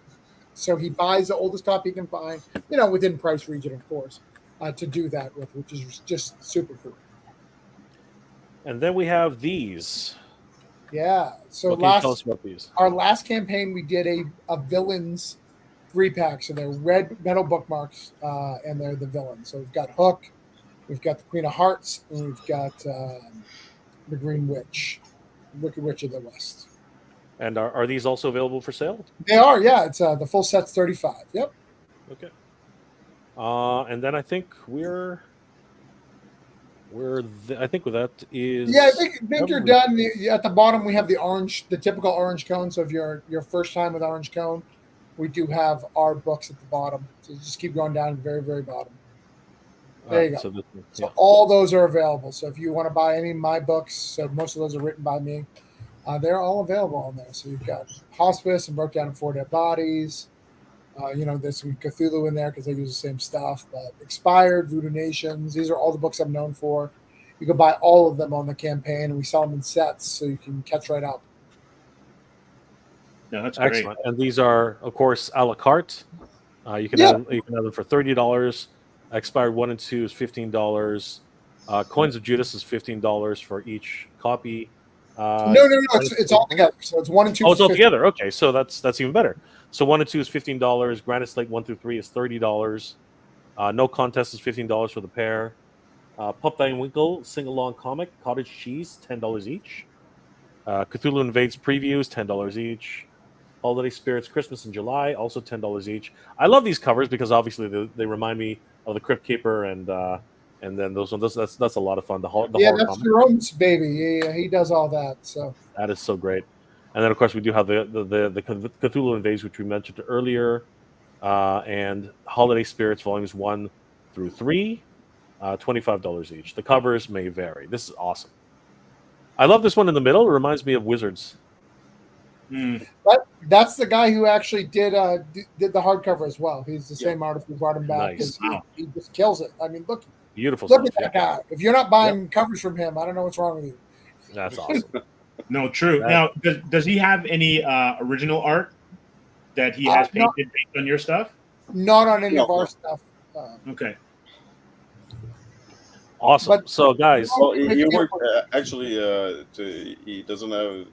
So he buys the oldest copy he can find, within price region, of course, to do that with, which is just super cool.
And then we have these.
Yeah. So
What can you tell us about these?
our last campaign, we did a villains 3-pack. So they're red metal bookmarks, and they're the villains. So we've got Hook, we've got the Queen of Hearts, and we've got the Green Witch, Wicked Witch of the West.
And are these also available for sale?
They are, yeah. It's the full set's 35. Yep.
Okay. And then I think I think that is.
Yeah, I think you're done. At the bottom, we have the typical orange cone. So if you're your first time with orange cone, we do have our books at the bottom. So just keep going down to the very, very bottom. There you go. So all those are available. So if you want to buy any of my books, so most of those are written by me, they're all available on there. So you've got Hospice and Broke Down in 4 Dead Bodies. There's some Cthulhu in there because they use the same stuff. But Expired, Voodoo Nations, these are all the books I'm known for. You can buy all of them on the campaign, and we sell them in sets so you can catch right up.
No, that's great.
Excellent. And these are, of course, a la carte. You can have them for $30. Expired 1 and 2 is $15. Coins of Judas is $15 for each copy.
No. It's all together. So it's 1 and 2.
Oh, it's all together. Okay, so that's even better. So 1 and 2 is $15. Granite Slate 1 through 3 is $30. No Contest is $15 for the pair. Pup Diane Winkle sing-along comic Cottage Cheese $10 each. Cthulhu Invades previews $10 each. Holiday Spirits Christmas in July also $10 each. I love these covers because obviously they remind me of the Crypt Keeper and then those ones. That's a lot of fun. The horror
that's
comic.
Jerome's baby. Yeah, he does all that. So
that is so great. And then of course we do have the Cthulhu Invades, which we mentioned earlier, and Holiday Spirits volumes 1 through 3, $25 each. The covers may vary. This is awesome. I love this one in the middle. It reminds me of Wizards.
That's the guy who actually did the hardcover as well. He's the same artist who brought him back because he just kills it. I mean, look
stuff.
at that guy. If you're not buying covers from him, I don't know what's wrong with you.
That's awesome.
No, true. Now, does he have any original art that he has painted based on your stuff?
Not on any of our stuff.
Okay.
Awesome. So, guys,
well, he worked he doesn't have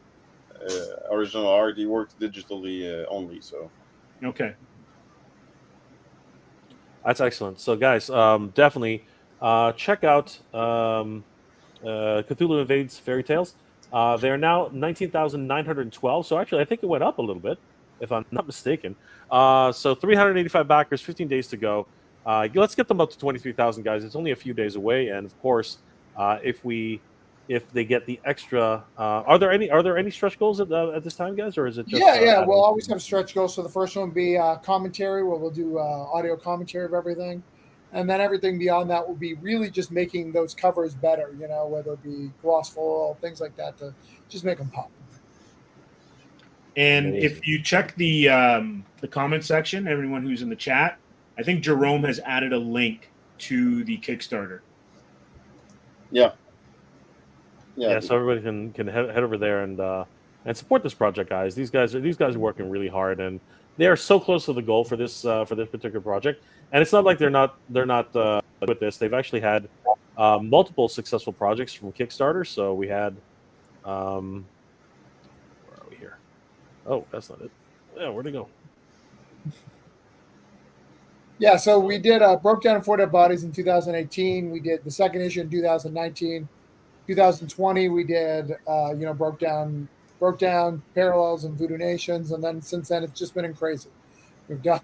original art. He works digitally only. So,
okay,
that's excellent. So, guys, definitely check out Cthulhu Invades Fairy Tales. They are now 19,912. So, actually, I think it went up a little bit, if I'm not mistaken. So, 385 backers, 15 days to go. Let's get them up to 23,000, guys. It's only a few days away, and of course, if they get the extra, are there any stretch goals at this time, guys, or is it just?
Yeah. We'll always have stretch goals. So the first one will be commentary, where we'll do audio commentary of everything, and then everything beyond that will be really just making those covers better. Whether it be gloss foil, things like that, to just make them pop.
And if you check the comment section, everyone who's in the chat, I think Jerome has added a link to the Kickstarter.
Yeah.
So everybody can head over there and support this project, guys. These guys are working really hard, and they are so close to the goal for this particular project. And it's not like they're not with this. They've actually had multiple successful projects from Kickstarter. So we had, where are we here? Oh, that's not it. Yeah, where'd it go?
Yeah, so we did Broke Down in 4 Dead Bodies in 2018. We did the second issue in 2019. 2020, we did, Broke Down Parallels and Voodoo Nations. And then since then, it's just been crazy. We've done,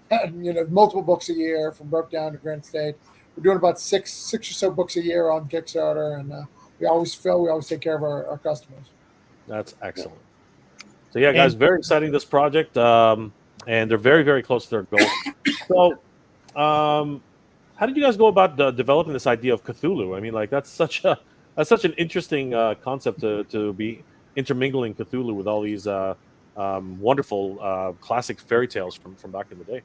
multiple books a year from Broke Down to Granite State. We're doing about six or so books a year on Kickstarter. And we always take care of our customers.
That's excellent. So, yeah, guys, very exciting, this project. And they're very, very close to their goal. So, how did you guys go about developing this idea of Cthulhu? I mean, like that's such an interesting concept to be intermingling Cthulhu with all these wonderful classic fairy tales from back in the day.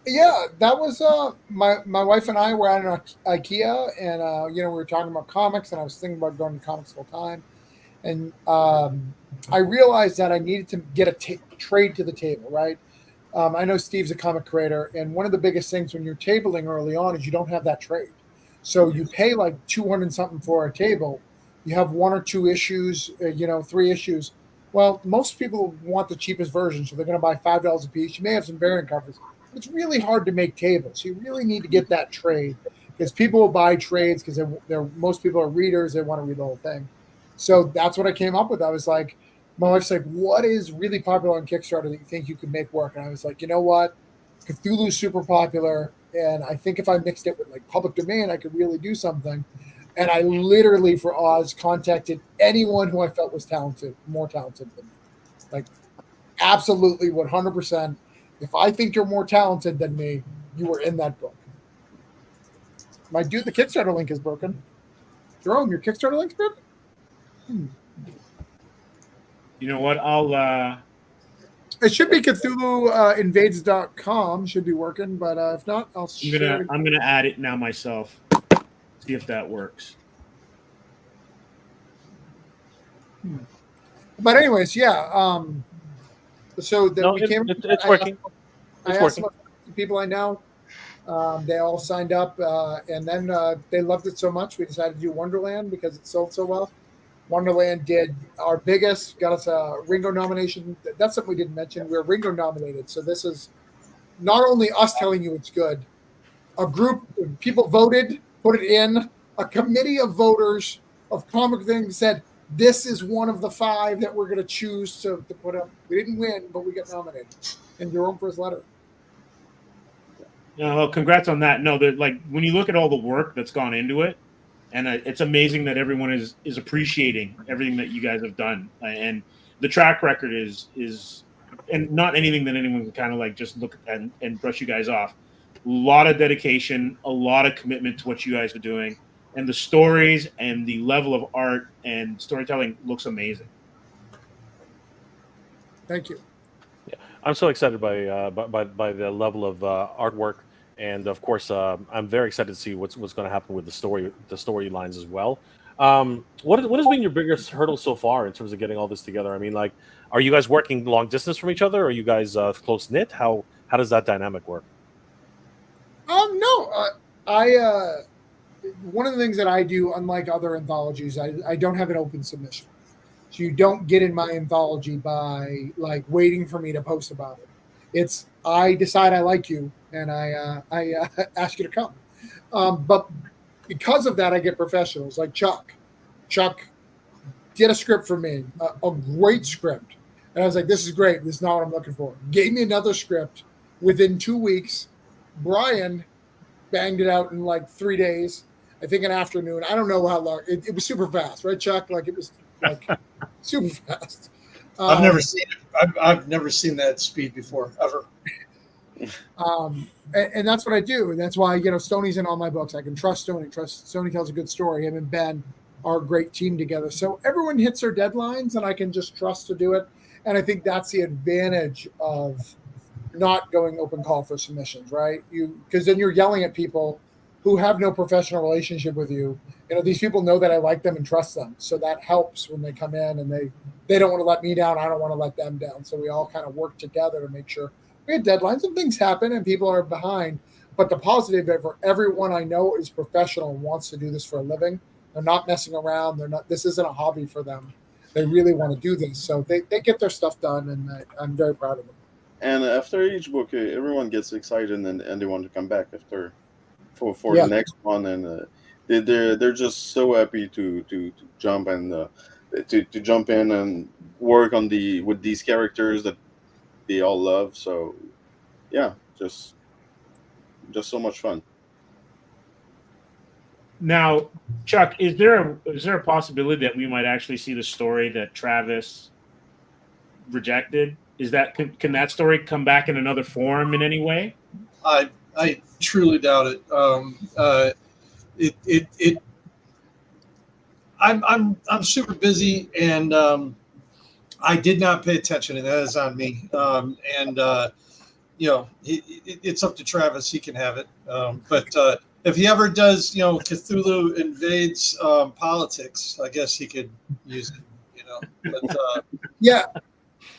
Yeah, that was my wife and I were at an IKEA, and we were talking about comics, and I was thinking about going to comics full time, and I realized that I needed to get a trade to the table, right? I know Steve's a comic creator, and one of the biggest things when you're tabling early on is you don't have that trade. So you pay like 200 something for a table, you have 1 or 2 issues, 3 issues. Well, most people want the cheapest version, so they're going to buy $5 a piece. You may have some variant covers. It's really hard to make tables. You really need to get that trade because people will buy trades because most people are readers. They want to read the whole thing. So that's what I came up with. I was like, my wife's like, what is really popular on Kickstarter that you think you could make work? And I was like, you know what? Cthulhu's super popular. And I think if I mixed it with like public domain, I could really do something. And I literally, for Oz, contacted anyone who I felt was talented, more talented than me. Like, absolutely 100%. If I think you're more talented than me, you were in that book. My dude, the Kickstarter link is broken. Jerome, your Kickstarter link's broken?
You know what? I'll
It should be Cthulhu Invades.com should be working, but if not,
I'm gonna add it now myself. See if that works.
But anyways, yeah. So that we came.
It's working.
I asked people I know. They all signed up, and then they loved it so much we decided to do Wonderland because it sold so well. Wonderland did our biggest, got us a Ringo nomination. That's something we didn't mention. We're Ringo nominated, so this is not only us telling you it's good. A group of people voted, put it in. A committee of voters of comic things said this is one of the 5 that we're going to choose to put up. We didn't win, but we got nominated. And Jerome for his letter.
Well, congrats on that. No, like when you look at all the work that's gone into it, and it's amazing that everyone is appreciating everything that you guys have done, and the track record is and not anything that anyone can kind of like just look at and brush you guys off. A lot of dedication, a lot of commitment to what you guys are doing, and the stories and the level of art and storytelling looks amazing.
Thank you.
Yeah, I'm so excited by the level of artwork, and of course, I'm very excited to see what's going to happen with the storylines as well. What has been your biggest hurdle so far in terms of getting all this together? I mean, like, are you guys working long distance from each other? Are you guys close knit? How does that dynamic work?
No, one of the things that I do, unlike other anthologies, I don't have an open submission. So you don't get in my anthology by like waiting for me to post about it. It's I decide I like you and I ask you to come. But because of that, I get professionals like Chuck. Chuck did a script for me, a great script. And I was like, this is great. This is not what I'm looking for. Gave me another script. Within 2 weeks, Brian banged it out in like 3 days. I think an afternoon. I don't know how long. It was super fast, right, Chuck? Like it was like super fast.
I've never seen it. I've never seen that speed before, ever.
And that's what I do. And that's why, Stoney's in all my books. I can trust Stoney. Stoney tells a good story. Him and Ben are a great team together. So everyone hits their deadlines and I can just trust to do it. And I think that's the advantage of not going open call for submissions, right? Because then you're yelling at people who have no professional relationship with you. These people know that I like them and trust them. So that helps when they come in and they don't want to let me down. I don't want to let them down. So we all kind of work together to make sure we have deadlines and things happen and people are behind. But the positive for everyone I know is professional and wants to do this for a living. They're not messing around. This isn't a hobby for them. They really want to do this. So they get their stuff done and I'm very proud of them.
And after each book, everyone gets excited and they want to come back after for the next one, and they're just so happy to jump and to jump in and work on with these characters that they all love. So yeah, just so much fun.
Now, Chuck, is there a possibility that we might actually see the story that Travis rejected? Can that story come back in another form in any way?
I truly doubt it. I'm super busy and I did not pay attention, and that is on me. It's up to Travis; he can have it. But if he ever does, Cthulhu Invades politics, I guess he could use it. But
yeah.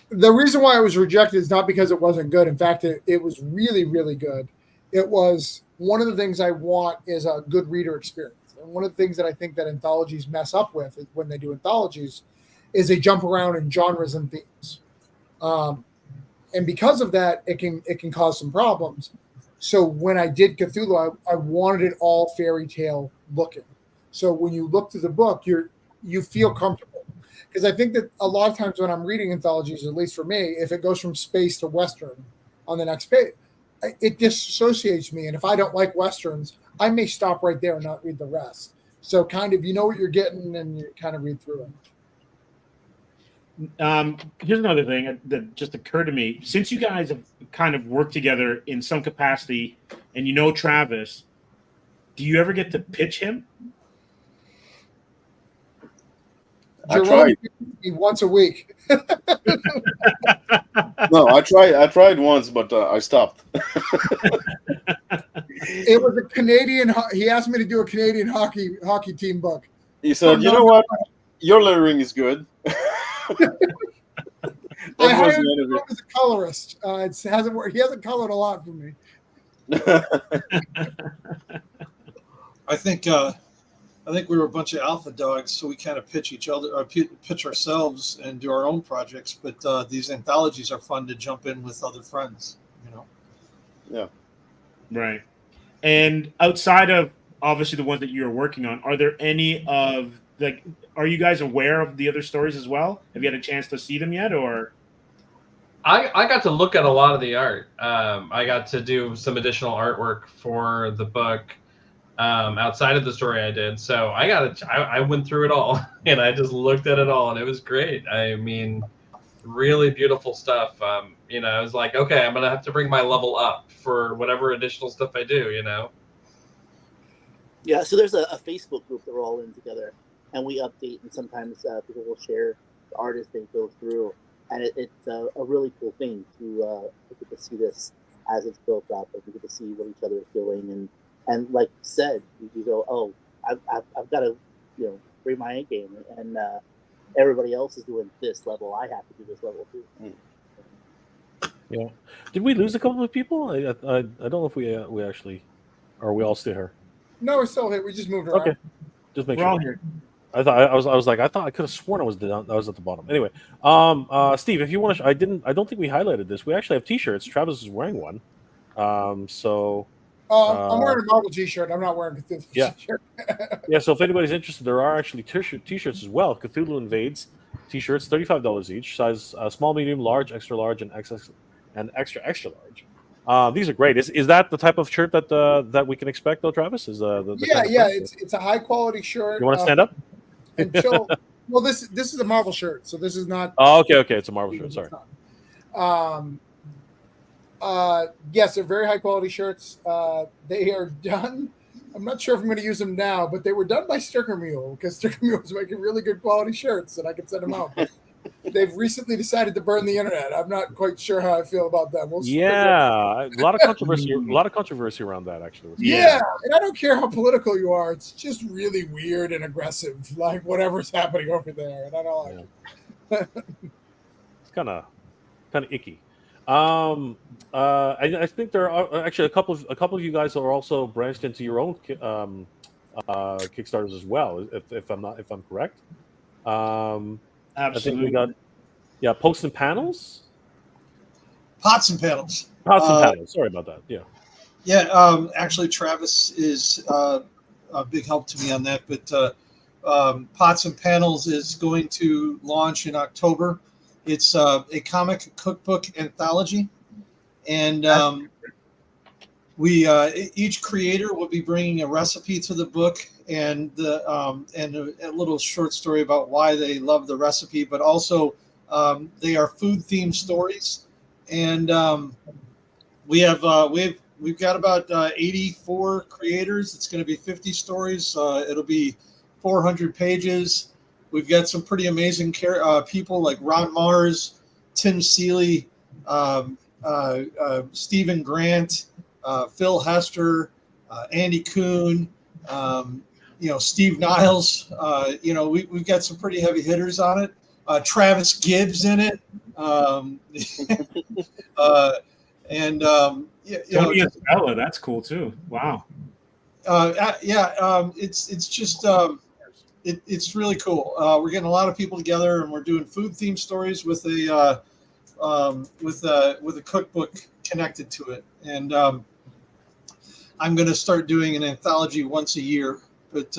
The reason why it was rejected is not because it wasn't good. In fact, it was really, really good. It was one of the things I want is a good reader experience. And one of the things that I think that anthologies mess up with is when they do anthologies is they jump around in genres and themes. And because of that, it can cause some problems. So when I did Cthulhu, I wanted it all fairy tale looking. So when you look through the book, you feel comfortable. Because I think that a lot of times when I'm reading anthologies, at least for me, if it goes from space to Western on the next page, it disassociates me. And if I don't like Westerns, I may stop right there and not read the rest. So kind of, you know what you're getting and you kind of read through it.
Here's another thing that just occurred to me. Since you guys have kind of worked together in some capacity and you know Travis, do you ever get to pitch him?
I tried.
Once a week.
No, I tried once, but I stopped.
It was a Canadian. He asked me to do a Canadian hockey team book.
He said, "You know what? Your lettering is good."
I hired him as a colorist. It hasn't worked. He hasn't colored a lot for me.
I think we were a bunch of alpha dogs, so we kind of pitch each other, or pitch ourselves, and do our own projects. But these anthologies are fun to jump in with other friends.
Yeah.
Right. And outside of obviously the ones that you're working on, are there any of are you guys aware of the other stories as well? Have you had a chance to see them yet, or?
I got to look at a lot of the art. I got to do some additional artwork for the book outside of the story I did. So I went through it all and I just looked at it all and it was great. I mean, really beautiful stuff. I was like, okay, I'm going to have to bring my level up for whatever additional stuff I do,
Yeah, so there's a Facebook group that we're all in together, and we update, and sometimes people will share the art as they go through, and it's a really cool thing to get to see this as it's built up, and we get to see what each other is doing, and like you said, you go, oh, I've got to bring my A game, and everybody else is doing this level, I have to do this level too.
Yeah. Did we lose a couple of people? I don't know if we actually, or are we all still here?
No, we're still here. We just moved around.
Okay. Just make
We're
sure.
all here.
I thought I was like, I could have sworn I was down. I was at the bottom. Anyway, Steve, if you want to, I don't think we highlighted this. We actually have T-shirts. Travis is wearing one. So.
I'm wearing a Marvel T-shirt. I'm not wearing a Cthulhu T-shirt.
Yeah. So if anybody's interested, there are actually T-shirts as well. Cthulhu Invades T-shirts, $35 each. Size small, medium, large, extra large, and XS and extra large. These are great. Is that the type of shirt that we can expect, though, Travis? Is the
yeah. It's a high quality shirt.
You want to stand up?
Until well, this is a Marvel shirt, so this is not.
Oh, okay. It's a Marvel shirt. Sorry.
Yes, they're very high quality shirts. They are done. I'm not sure if I'm going to use them now, but they were done by Sticker Mule because Sticker Mule is making really good quality shirts, and I can send them out. They've recently decided to burn the internet. I'm not quite sure how I feel about them.
A lot of controversy. A lot of controversy around that, actually.
Yeah, and I don't care how political you are. It's just really weird and aggressive, like whatever's happening over there, and I don't like it.
It's kind of icky. I think there are actually a couple of you guys are also branched into your own Kickstarters as well. If I'm correct.
Absolutely.
I think we got posts and panels.
Pots and panels.
Pots and panels. Sorry about that. Yeah.
Yeah. Actually, Travis is a big help to me on that. But Pots and Panels is going to launch in October. It's a comic cookbook anthology, and we each creator will be bringing a recipe to the book and a little short story about why they love the recipe, but also they are food themed stories, and we've got about 84 creators. It's going to be 50 stories. It'll be 400 pages. We've got some pretty amazing people like Ron Mars, Tim Seeley, Stephen Grant, Phil Hester, Andy Kuhn, Steve Niles. We've got some pretty heavy hitters on it. Travis Gibbs in it.
Tony Isabella, that's cool too. Wow.
It's just it's really cool. We're getting a lot of people together, and we're doing food themed stories with a cookbook connected to it. And I'm going to start doing an anthology once a year. But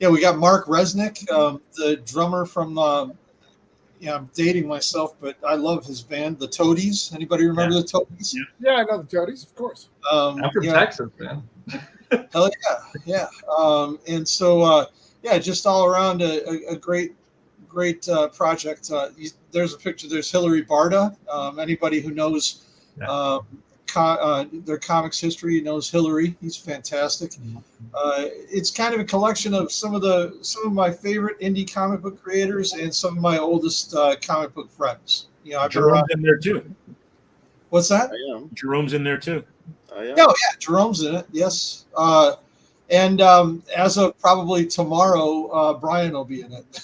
we got Mark Resnick, the drummer from. I'm dating myself, but I love his band, the Toadies. Anybody remember the Toadies?
Yeah, I know the Toadies, of course.
I'm from Texas, man.
Hell yeah. And so, just all around a great project. There's a picture. There's Hillary Barda. Anybody who knows their comics history knows Hillary. He's fantastic. It's kind of a collection of some of my favorite indie comic book creators and some of my oldest comic book friends. I've been
Jerome's in there too.
What's that?
I am.
Jerome's in there too.
I am.
Oh yeah, Jerome's in it. Yes. And as of probably tomorrow, Brian will be in it.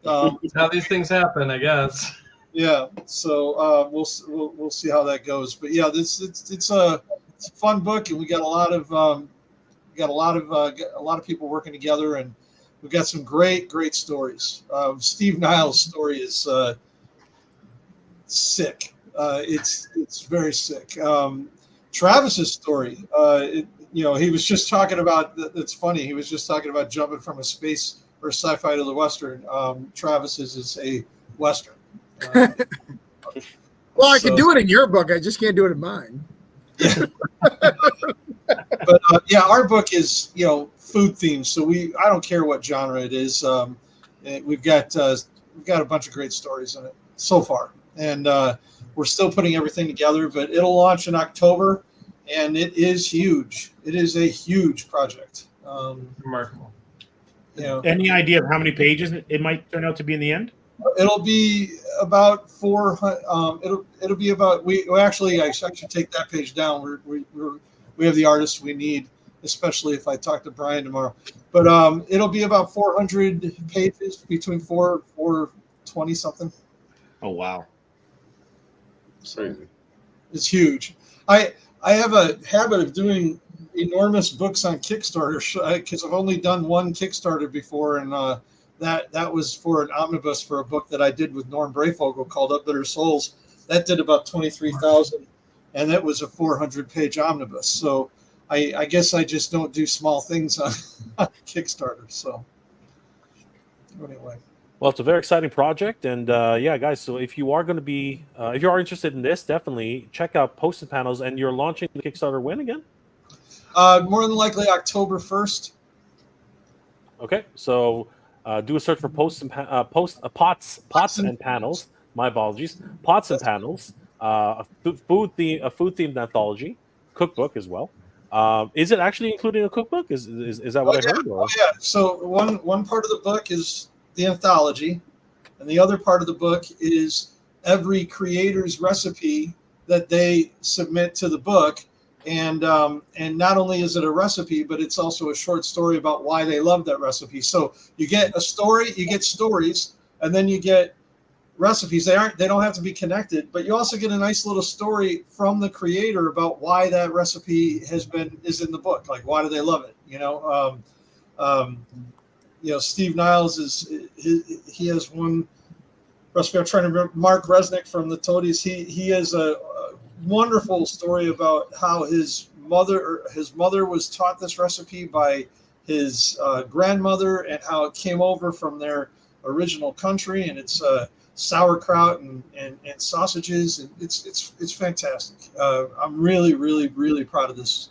How these things happen, I guess.
Yeah. So we'll see how that goes. But yeah, it's a fun book, and we got a lot of people working together, and we've got some great stories. Steve Niles' story is sick. It's very sick. Travis's story, he was just talking about. It's funny. He was just talking about jumping from a space or sci-fi to the western. Travis's is a western.
Well, I can do it in your book. I just can't do it in mine.
But our book is food themed, so I don't care what genre it is. We've got a bunch of great stories in it so far, and we're still putting everything together. But it'll launch in October, and it is huge. It is a huge project.
Remarkable.
Any idea of how many pages it might turn out to be in the end?
It'll be about 400. It'll be about. I should take that page down. We have the artists we need, especially if I talk to Brian tomorrow. But it'll be about 400 pages, between 420 something.
Oh wow!
Crazy.
It's huge. I have a habit of doing enormous books on Kickstarter because I've only done one Kickstarter before, and that was for an omnibus for a book that I did with Norm Brayfogle called Up Bitter Souls. That did about 23,000, and that was a 400-page omnibus. So I guess I just don't do small things on Kickstarter. So anyway.
Well, it's a very exciting project, and guys. So if you are going to be, if you are interested in this, definitely check out Posted Panels. And you're launching the Kickstarter when again?
More than likely October 1st.
Okay, so do a search for Pots and Panels. My apologies. Pots and Panels. A food themed anthology, cookbook as well. Is it actually including a cookbook? Is that what I heard? Or?
Oh yeah. So one part of the book is the anthology, and the other part of the book is every creator's recipe that they submit to the book, and not only is it a recipe, but it's also a short story about why they love that recipe. So you get a story, you get stories, and then you get recipes. They don't have to be connected, but you also get a nice little story from the creator about why that recipe is in the book. Like, why do they love it? Steve Niles he has one recipe. I'm trying to remember. Mark Resnick from the Toadies. He has a wonderful story about how his mother was taught this recipe by his grandmother, and how it came over from their original country, and it's sauerkraut and sausages, and it's fantastic. I'm really, really, really proud of this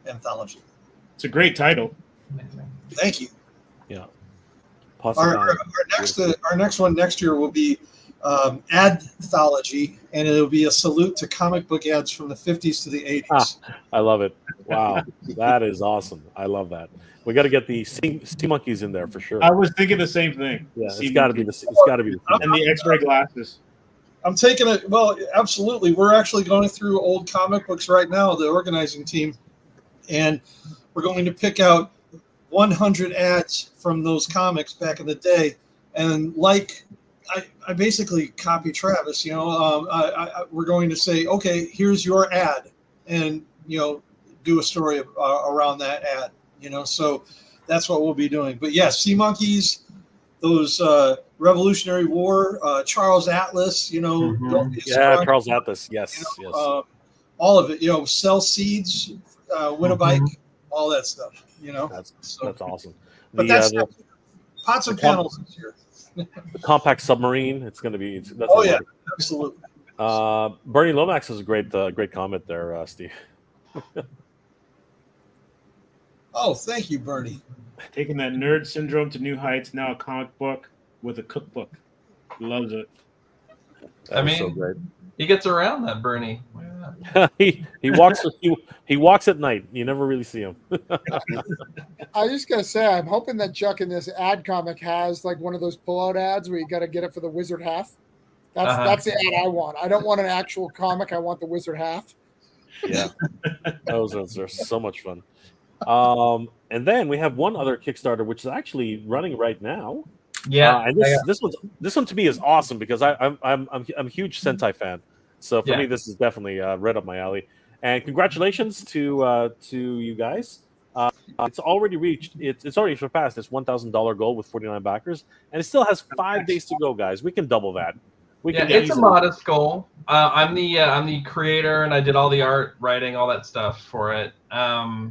anthology.
It's a great title.
Thank you.
Yeah.
Our next one next year will be Adthology, and it'll be a salute to comic book ads from the 50s to the 80s.
I love it. Wow, that is awesome. I love that. We got to get the sea monkeys in there for sure.
I was thinking the same thing.
Yeah,
Sea
it's got to be
monkeys.
and
the X-ray glasses.
I'm taking it. Well, absolutely. We're actually going through old comic books right now, the organizing team, and we're going to pick out 100 ads from those comics back in the day, and I basically copy Travis. We're going to say, okay, here's your ad, and do a story around that ad. So that's what we'll be doing. But yes, Sea Monkeys, those Revolutionary War, Charles Atlas, Don't Be a
Yeah,
Scrub,
Charles Atlas. Yes, yes.
all of it. Sell seeds, win a bike, all that stuff.
That's awesome.
But that's pots and panels this year.
The compact submarine. It's going to be. That's
Absolutely.
Bernie Lomax has a great comment there, Steve.
Oh, thank you, Bernie.
Taking that nerd syndrome to new heights. Now a comic book with a cookbook. Loves it.
So great.
He gets around that, Bernie.
he walks. He walks at night. You never really see him.
I just gotta say, I'm hoping that Chuck in this ad comic has like one of those pullout ads where you got to get it for the wizard half. That's the ad I want. I don't want an actual comic. I want the wizard half.
Yeah, those are so much fun. And then we have one other Kickstarter which is actually running right now.
Yeah,
and this one to me is awesome because I'm a huge Sentai fan. So for me, this is definitely right up my alley. And congratulations to you guys. It's already reached. It's already surpassed its $1,000 goal with 49 backers, and it still has 5 days to go, guys. We can double that.
It's a modest goal. I'm the creator, and I did all the art, writing, all that stuff for it. I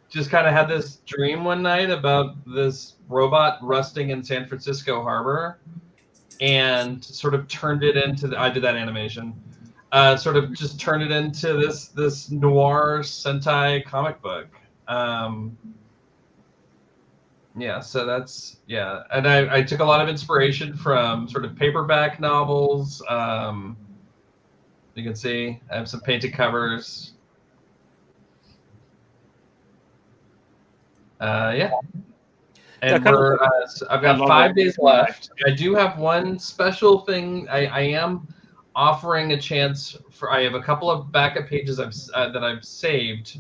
just kind of had this dream one night about this robot rusting in San Francisco Harbor, and sort of turned it into. I did that animation. Sort of just turned it into this noir Sentai comic book. So that's and I took a lot of inspiration from sort of paperback novels. You can see I have some painted covers. And I've got 5 days left. I do have one special thing. I am offering a chance for. I have a couple of backup pages that I've saved.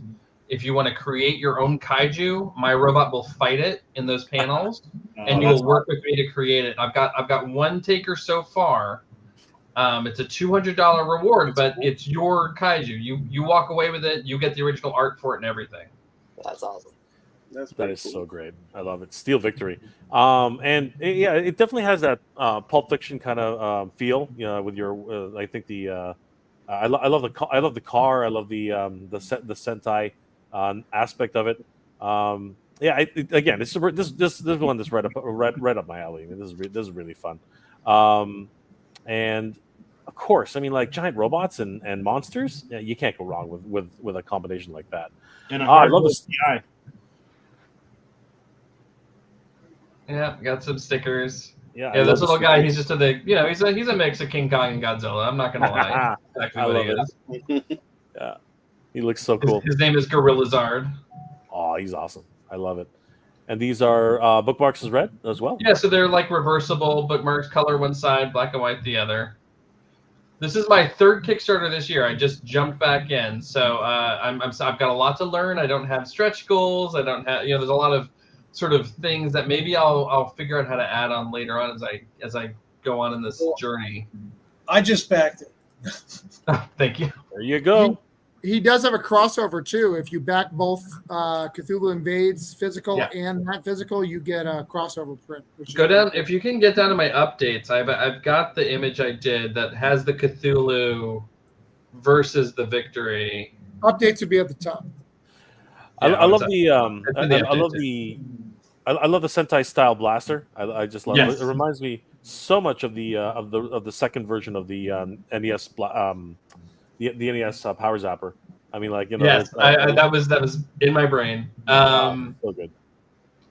If you want to create your own kaiju, my robot will fight it in those panels, and you will work with me to create it. I've got one taker so far. It's a $200 reward, but it's your kaiju. You walk away with it. You get the original art for it and everything.
That's awesome.
That is so great. I love it. Steel Victory. And it definitely has that Pulp Fiction kind of feel. With your I think the I love the car. I love the Sentai aspect of it. Again, this one that's right up my alley. I mean, this is really fun. And of course, I mean, like giant robots and monsters. Yeah, you can't go wrong with a combination like that.
And I love the CI.
Yeah, got some stickers.
Yeah,
this little guy, he's just he's a mix of King Kong and Godzilla. I'm not gonna lie. Exactly what he is.
Yeah. He looks so cool.
His name is Gorilla Zard.
Oh, he's awesome. I love it. And these are bookmarks as red as well?
Yeah, so they're like reversible bookmarks, color one side, black and white the other. This is my 3rd Kickstarter this year. I just jumped back in. So I've got a lot to learn. I don't have stretch goals. I don't have, there's a lot of sort of things that maybe I'll figure out how to add on later on as I go on in this journey.
I just backed it.
Thank you.
There you go.
He does have a crossover too. If you back both Cthulhu Invades physical and not physical, you get a crossover print.
Go down if you can get down to my updates. I've got the image I did that has the Cthulhu versus the Victory.
Updates would be at the top.
I love the I love the Sentai style blaster. I just love it. It reminds me so much of the second version of the NES the NES Power Zapper. I mean, like
that was in my brain.
So good.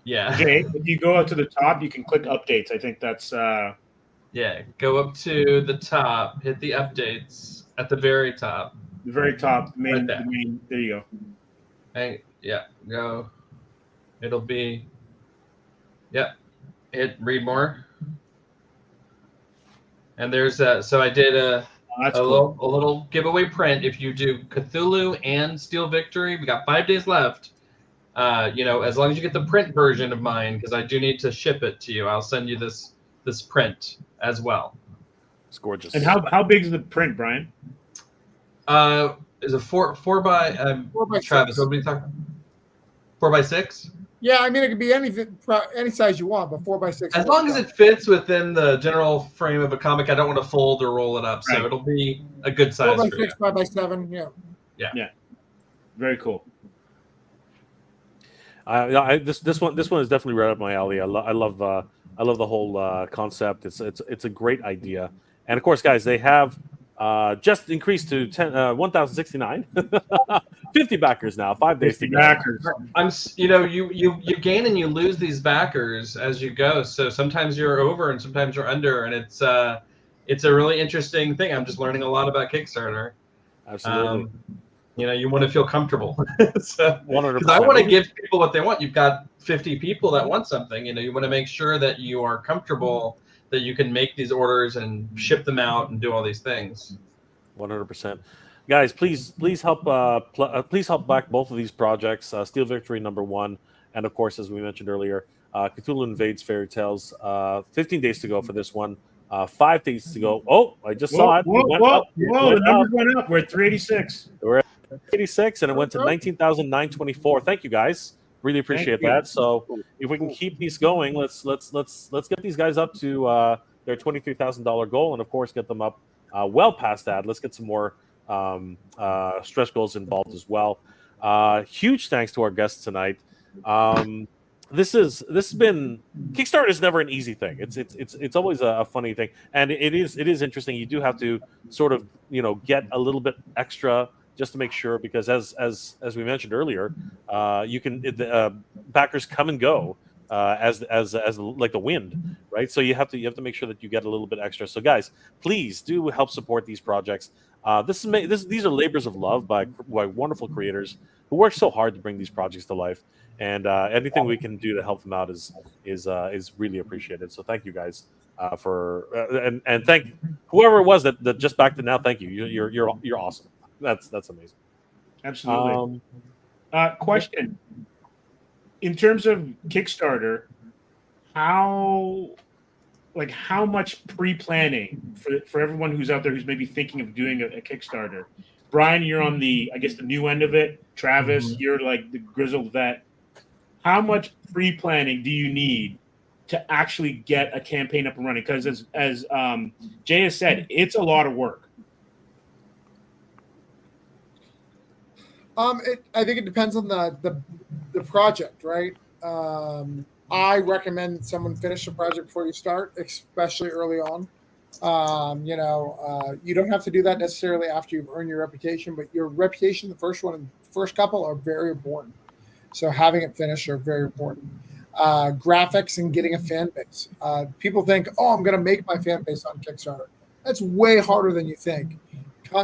Yeah.
Okay, if you go up to the top, you can click updates. I think that's
go up to the top, hit the updates at the very top.
The very top,
Right
there you go.
Hey, go. It'll be hit read more. And there's so I did a little giveaway print. If you do Cthulhu and Steel Victory, we got 5 days left. As long as you get the print version of mine, because I do need to ship it to you, I'll send you this print as well.
It's gorgeous.
And how big is the print, Brian?
is a four by
4x6.
Travis? What are we talking? 4x6.
Yeah, I mean it could be any size you want, but 4x6.
As long as it fits within the general frame of a comic, I don't want to fold or roll it up, so
Right.
it'll be a good size
4x6,
for you.
5x7. Yeah.
Very cool.
This one is definitely right up my alley. I love the whole concept. It's a great idea, and of course, guys, they have just increased to 1,069, 50 backers now. 5 days to
50
go.
backers.
You gain and you lose these backers as you go. So sometimes you're over and sometimes you're under, and it's a really interesting thing. I'm just learning a lot about Kickstarter.
Absolutely.
You want to feel comfortable. So,
100%.
because I want to give people what they want. You've got 50 people that want something. You want to make sure that you are comfortable, that you can make these orders and ship them out and do all these things.
100%. Guys, please help please help back both of these projects. Steel Victory #1, and of course, as we mentioned earlier, Cthulhu Invades Fairy Tales. 15 days to go for this one. 5 days to go. Oh, I just saw it.
Whoa, the numbers went up. We're at 386.
We're at 86, and it went to 19,924. Thank you, guys. Really appreciate that. So if we can keep these going, let's get these guys up to their $23,000 goal, and of course get them up well past that. Let's get some more stretch goals involved as well. Huge thanks to our guests tonight. This has been Kickstarter is never an easy thing. It's always a funny thing, and it is interesting. You do have to sort of get a little bit extra just to make sure, because as we mentioned earlier, you can backers come and go as like the wind, right? So you have to make sure that you get a little bit extra. So guys, please do help support these projects. These are labors of love by wonderful creators who work so hard to bring these projects to life, and anything we can do to help them out is really appreciated. So thank you guys and thank whoever it was that just backed it now. Thank you. You're awesome. That's amazing.
Absolutely. Question: in terms of Kickstarter, how much pre-planning for everyone who's out there who's maybe thinking of doing a Kickstarter? Brian, you're on the new end of it. Travis, you're like the grizzled vet. How much pre-planning do you need to actually get a campaign up and running? Because as Jay has said, it's a lot of work.
I think it depends on the project, right? I recommend someone finish the project before you start, especially early on. You don't have to do that necessarily after you've earned your reputation, but your reputation, the first couple are very important. So having it finished are very important. Graphics and getting a fan base. People think, I'm going to make my fan base on Kickstarter. That's way harder than you think.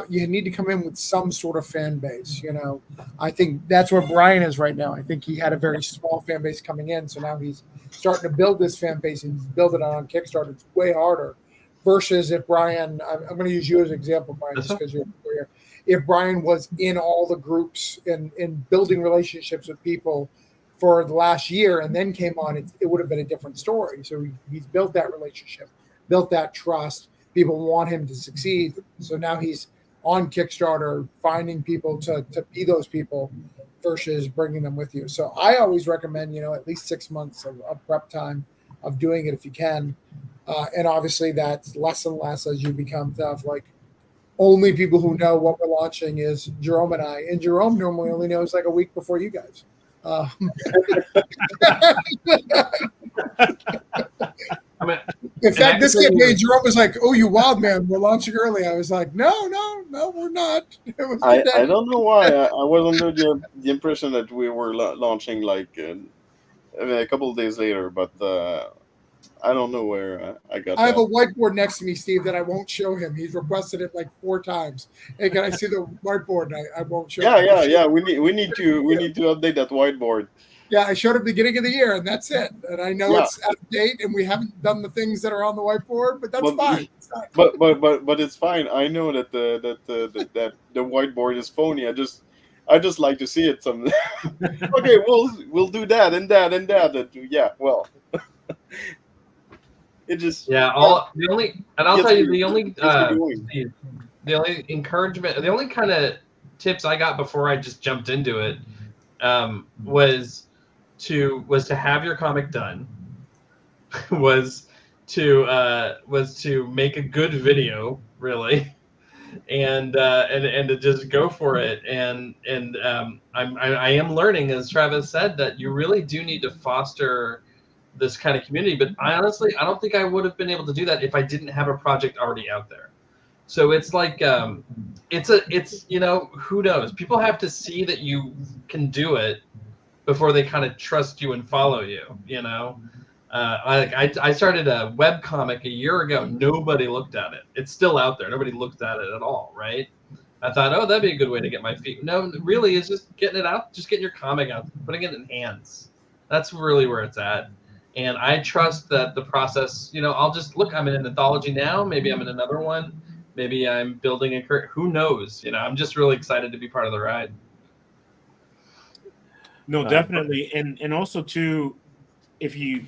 You need to come in with some sort of fan base. I think that's where Brian is right now. I think he had a very small fan base coming in, so now he's starting to build this fan base and build it on Kickstarter. It's way harder versus if Brian, I'm going to use you as an example, Brian, just because you're here. If Brian was in all the groups and building relationships with people for the last year and then came on, it would have been a different story. So he's built that relationship, built that trust. People want him to succeed. So now he's on Kickstarter, finding people to be those people versus bringing them with you. So I always recommend, at least 6 months of prep time of doing it if you can. And obviously that's less and less as you become tough. Like only people who know what we're launching is Jerome and I. And Jerome normally only knows like a week before you guys. In fact, this campaign, Jerome was like, you wild man, we're launching early. I was like, no, we're not.
I don't know why. I was under the impression that we were launching like a couple of days later, but I don't know where I got
I have a whiteboard next to me, Steve, that I won't show him. He's requested it like 4 times. Hey, can I see the whiteboard? I won't show him.
Yeah. We need to update that whiteboard.
Yeah, I showed him beginning of the year, and that's it. And I know it's out of date, and we haven't done the things that are on the whiteboard, but that's fine.
But it's fine. I know that the whiteboard is phony. I just like to see it. Some okay, we'll do that and that and that. Well, it just
I'll tell you the only encouragement, the only kind of tips I got before I just jumped into it was to have your comic done, was to make a good video, really, and to just go for it. I am learning, as Travis said, that you really do need to foster this kind of community. But I don't think I would have been able to do that if I didn't have a project already out there. So it's like it's who knows? People have to see that you can do it before they kind of trust you and follow you. I started a web comic a year ago. Nobody looked at it. It's still out there. Nobody looked at it at all, right? I thought, oh, that'd be a good way to get my feet. No, really, it's just getting it out, just getting your comic out, putting it in hands. That's really where it's at. And I trust that the process, I'll just look, I'm in an anthology now. Maybe I'm in another one. Maybe I'm building a career. Who knows? I'm just really excited to be part of the ride.
No, definitely. And also too, if you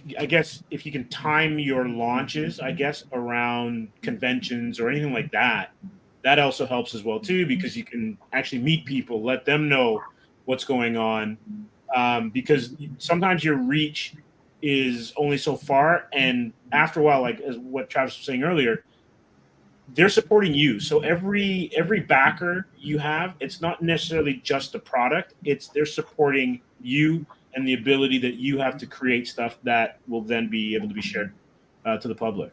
can time your launches, around conventions or anything like that, that also helps as well too, because you can actually meet people, let them know what's going on. Because sometimes your reach is only so far, and after a while, like as what Travis was saying earlier, they're supporting you. So every backer you have, it's not necessarily just the product, they're supporting you and the ability that you have to create stuff that will then be able to be shared to the public.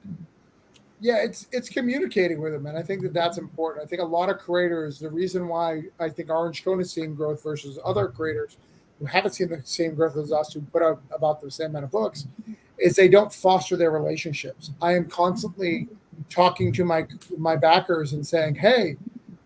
Yeah, it's communicating with them, and I think that's important. I think a lot of creators, the reason why I think Orange Cone is seeing growth versus other creators who haven't seen the same growth as us, who put out about the same amount of books, is they don't foster their relationships. I am constantly talking to my backers and saying, hey,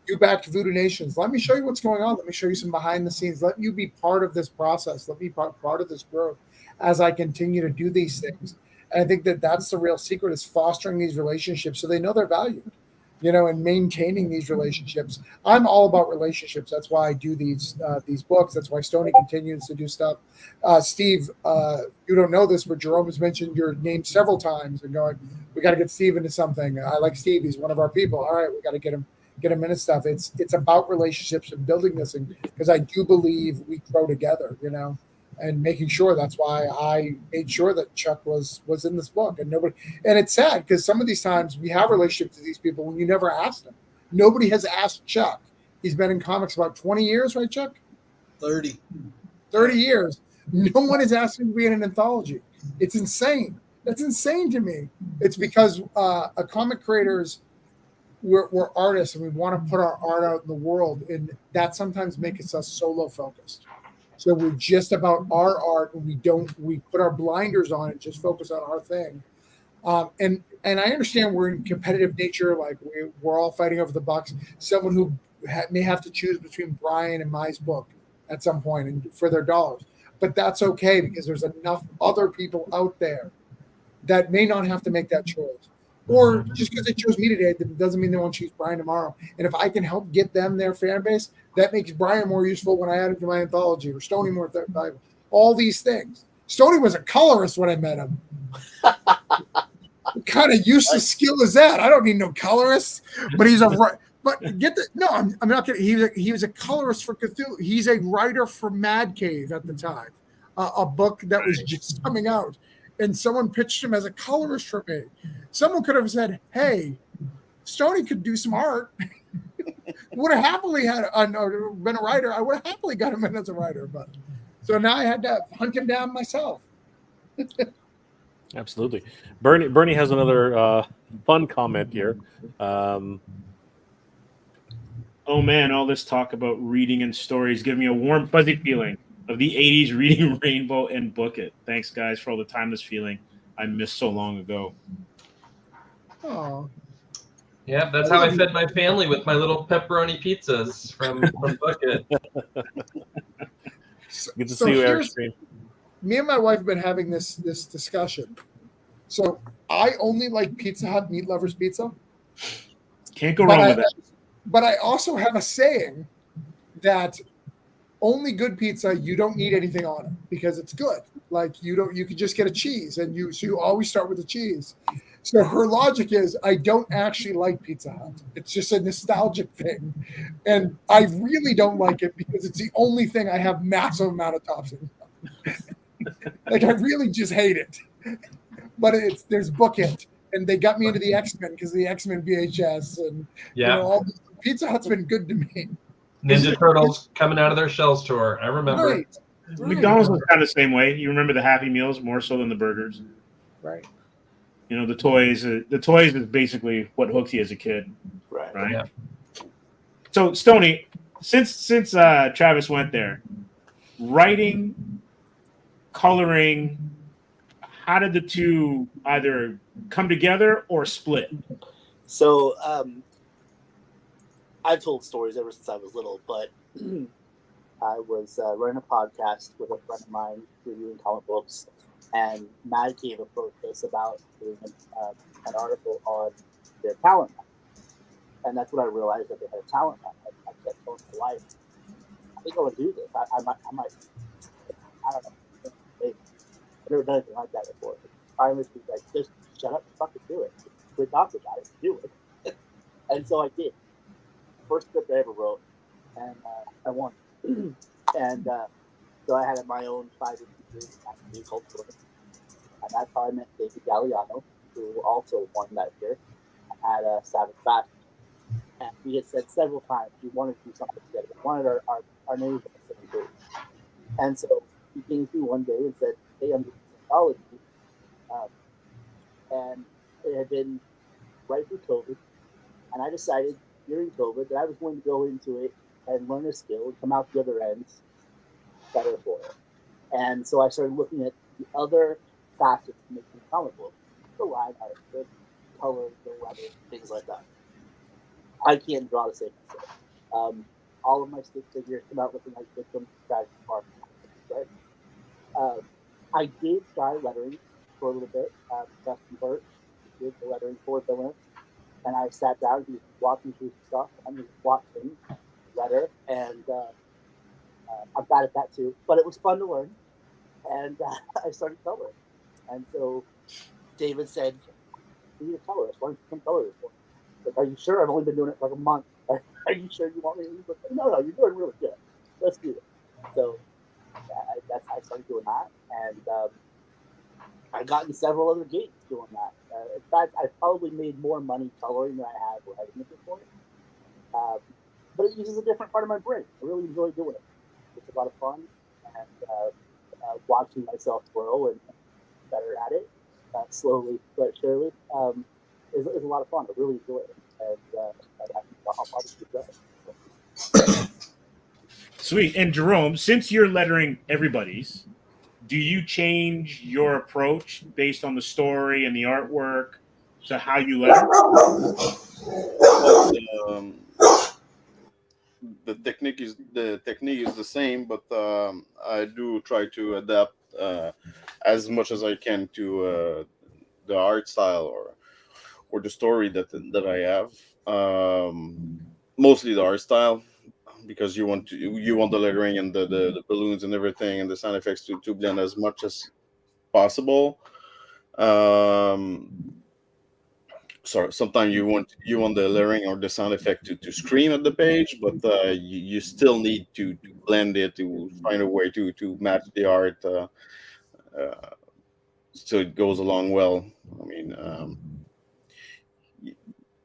you backed Voodoo Nations. Let me show you what's going on. Let me show you some behind the scenes. Let you be part of this process. Let me be part of this growth as I continue to do these things. And I think that's the real secret, is fostering these relationships so they know they're valued, and maintaining these relationships. I'm all about relationships. That's why I do these books. That's why Stoney continues to do stuff. Steve, you don't know this, but Jerome has mentioned your name several times and going, we got to get Steve into something. I like Steve. He's one of our people. All right, we got to get him into stuff. It's about relationships and building this, because I do believe we grow together, and making sure. That's why I made sure that Chuck was in this book, and it's sad because some of these times we have relationships with these people when you never asked them. Nobody has asked Chuck. He's been in comics about 20 years, right, Chuck? 30 years. No one is asking to be in an anthology. It's insane. That's insane to me. It's because a comic creators, we're artists and we want to put our art out in the world, and that sometimes makes us solo focused. So we're just about our art, and we put our blinders on and just focus on our thing. And I understand we're in competitive nature, like we're all fighting over the bucks. Someone who may have to choose between Brian and Mai's book at some point and for their dollars, but that's okay, because there's enough other people out there that may not have to make that choice. Or just because they chose me today, that doesn't mean they won't choose Brian tomorrow. And if I can help get them their fan base, that makes Brian more useful when I add him to my anthology, or Stoney more valuable. All these things. Stoney was a colorist when I met him. What kind of useless skill is that? I don't need no colorist. But he's I'm not kidding. He was a colorist for Cthulhu. He's a writer for Mad Cave at the time, a book that was just coming out. And someone pitched him as a colorist for me. Someone could have said, hey, Stoney could do some art. Would have happily been a writer. I would have happily got him in as a writer. But so now I had to hunt him down myself.
Absolutely. Bernie has another fun comment here.
Oh man, all this talk about reading and stories give me a warm, fuzzy feeling of the 80s reading Rainbow and Book It. Thanks, guys, for all the timeless feeling I missed so long ago.
Oh.
Yeah, that's how I fed my family with my little pepperoni pizzas from Book It.
Good to see you, Eric.
Me and my wife have been having this discussion. So I only like Pizza Hut Meat Lovers Pizza.
Can't go wrong with that.
But I also have a saying that only good pizza, you don't need anything on it because it's good. Like you could just get a cheese, and you always start with the cheese. So her logic is, I don't actually like Pizza Hut. It's just a nostalgic thing, and I really don't like it because it's the only thing I have massive amount of toppings on. Like I really just hate it. But there's Book It, and they got me into the X-Men because of the X-Men VHS, and all this. Pizza Hut's been good to me.
Ninja Turtles coming out of their shells tour. I remember.
Right.
McDonald's was kind of the same way. You remember the Happy Meals more so than the burgers.
Right.
The toys. The toys is basically what hooked you as a kid.
Right.
Yeah.
So Stoney, since Travis went there, writing, coloring, how did the two either come together or split?
So I've told stories ever since I was little, but I was running a podcast with a friend of mine reviewing comic books, and Matt Cave approached us about doing an article on their talent map. And that's when I realized that they had a talent map. I kept telling my wife, I think I want to do this. I might, I don't know. Maybe. I've never done anything like that before. Finally, she's like, just shut up and fucking do it. Quit talking about it. Do it. And so I did. First script I ever wrote, and I won. And so I had my own 5-issue series called Cthulhu, and that's how I met David Galliano, who also won that year at Savage Fashion. And we had said several times we wanted to do something together. We wanted our names on the same page. And so he came to me one day and said, "Hey, I'm doing anthology," and it had been right through COVID, and I decided during COVID that I was going to go into it and learn a skill and come out the other end better for it. And so I started looking at the other facets of making a comic book, the line art, the color, the leather, things like that. I can't draw the same myself. All of my stick figures come out looking like victims of tragic farm. Right? I did try lettering for a little bit. Justin Birch did the lettering for villains. And I sat down, he was walking through some stuff, and he was watching letter, and I'm bad at that too, but it was fun to learn, and I started coloring. And so David said, "You need a colorist. Why don't you come color this for me?" Like, "Are you sure? I've only been doing it for like a month. Are you sure you want me to?" He's like, No, you're doing really good. Let's do it." So I started doing that, and I got in several other gigs doing that. In fact, I probably made more money coloring than I have writing at this point. But it uses a different part of my brain. I really enjoy doing it. It's a lot of fun, and watching myself grow and better at it, slowly but surely, is a lot of fun. I really enjoy it, and I'll probably keep going.
Sweet. And Jerome, since you're lettering everybody's, do you change your approach based on the story and the artwork to how you letter?
The technique is the same, but I do try to adapt as much as I can to the art style or the story that I have. Mostly the art style, because you want the lettering and the balloons and everything and the sound effects to blend as much as possible. So sometimes you want the lettering or the sound effect to scream at the page, but you still need to blend it, to find a way to match the art, so it goes along well. I mean,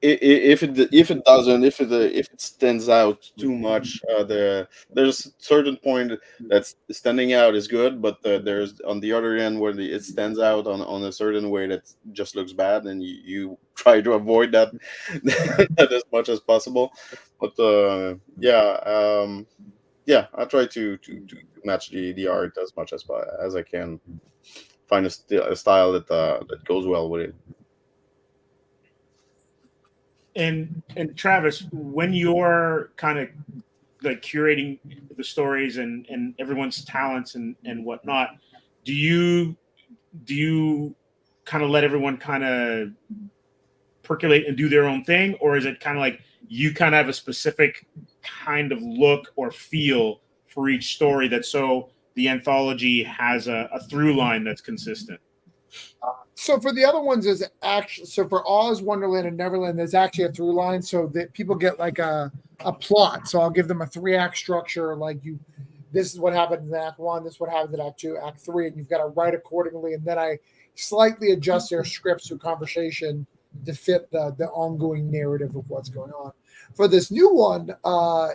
if it doesn't, if it stands out too much, there's a certain point that's standing out is good, but there's on the other end where it stands out on a certain way that just looks bad, and you try to avoid that as much as possible. But I try to match the art as much as I can. Find a style that goes well with it.
And Travis, when you're kind of like curating the stories and everyone's talents and whatnot, do you kind of let everyone kind of percolate and do their own thing, or is it kind of like you kind of have a specific kind of look or feel for each story that's so the anthology has a through line that's consistent.
So for the other ones, is actually so for Oz, Wonderland, and Neverland, there's actually a through line, so that people get like a plot. So I'll give them a 3-act structure, like this is what happened in Act 1, this is what happened in Act 2, Act 3, and you've got to write accordingly. And then I slightly adjust their scripts through conversation to fit the ongoing narrative of what's going on. For this new one,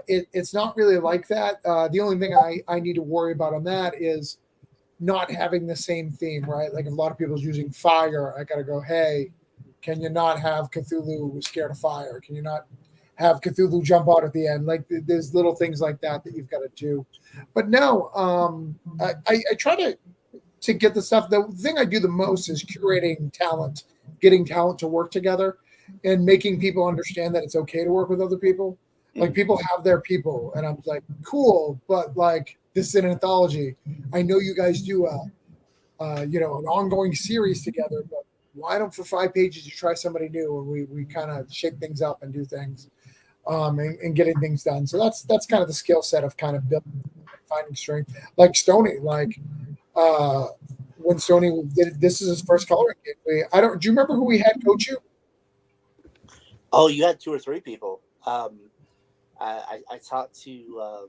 it's not really like that. The only thing I need to worry about on that is not having the same theme, right? Like if a lot of people's using fire, I got to go, hey, can you not have Cthulhu scared of fire? Can you not have Cthulhu jump out at the end? Like there's little things like that you've got to do. But no, I try to get the stuff. The thing I do the most is curating talent, getting talent to work together, and making people understand that it's okay to work with other people. Like people have their people, and I'm like, cool, but like this is an anthology. I know you guys do an ongoing series together, but why don't for 5 pages you try somebody new and we kind of shake things up and do things and getting things done. So that's kind of the skill set of kind of building, finding strength. Like Stoney, when Stoney did this is his first coloring game. Do you remember who we had coach you?
Oh, you had 2 or 3 people. I talked to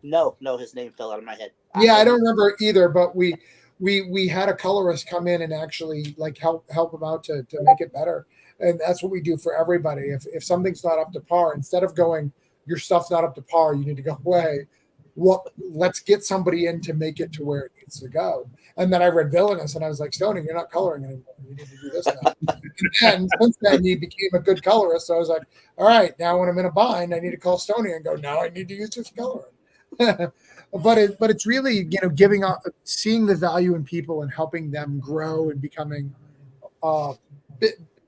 no, his name fell out of my head.
Yeah, I don't remember either, but we had a colorist come in and actually like help him out to make it better. And that's what we do for everybody. If something's not up to par, instead of going, your stuff's not up to par, you need to go, hey, let's get somebody in to make it to where it needs to go. And then I read Villainous and I was like, Stoney, you're not coloring anymore. You need to do this now. And since then he became a good colorist. So I was like, all right, now when I'm in a bind, I need to call Stoney and go, now I need to use this coloring. but it's really, giving up, seeing the value in people and helping them grow and becoming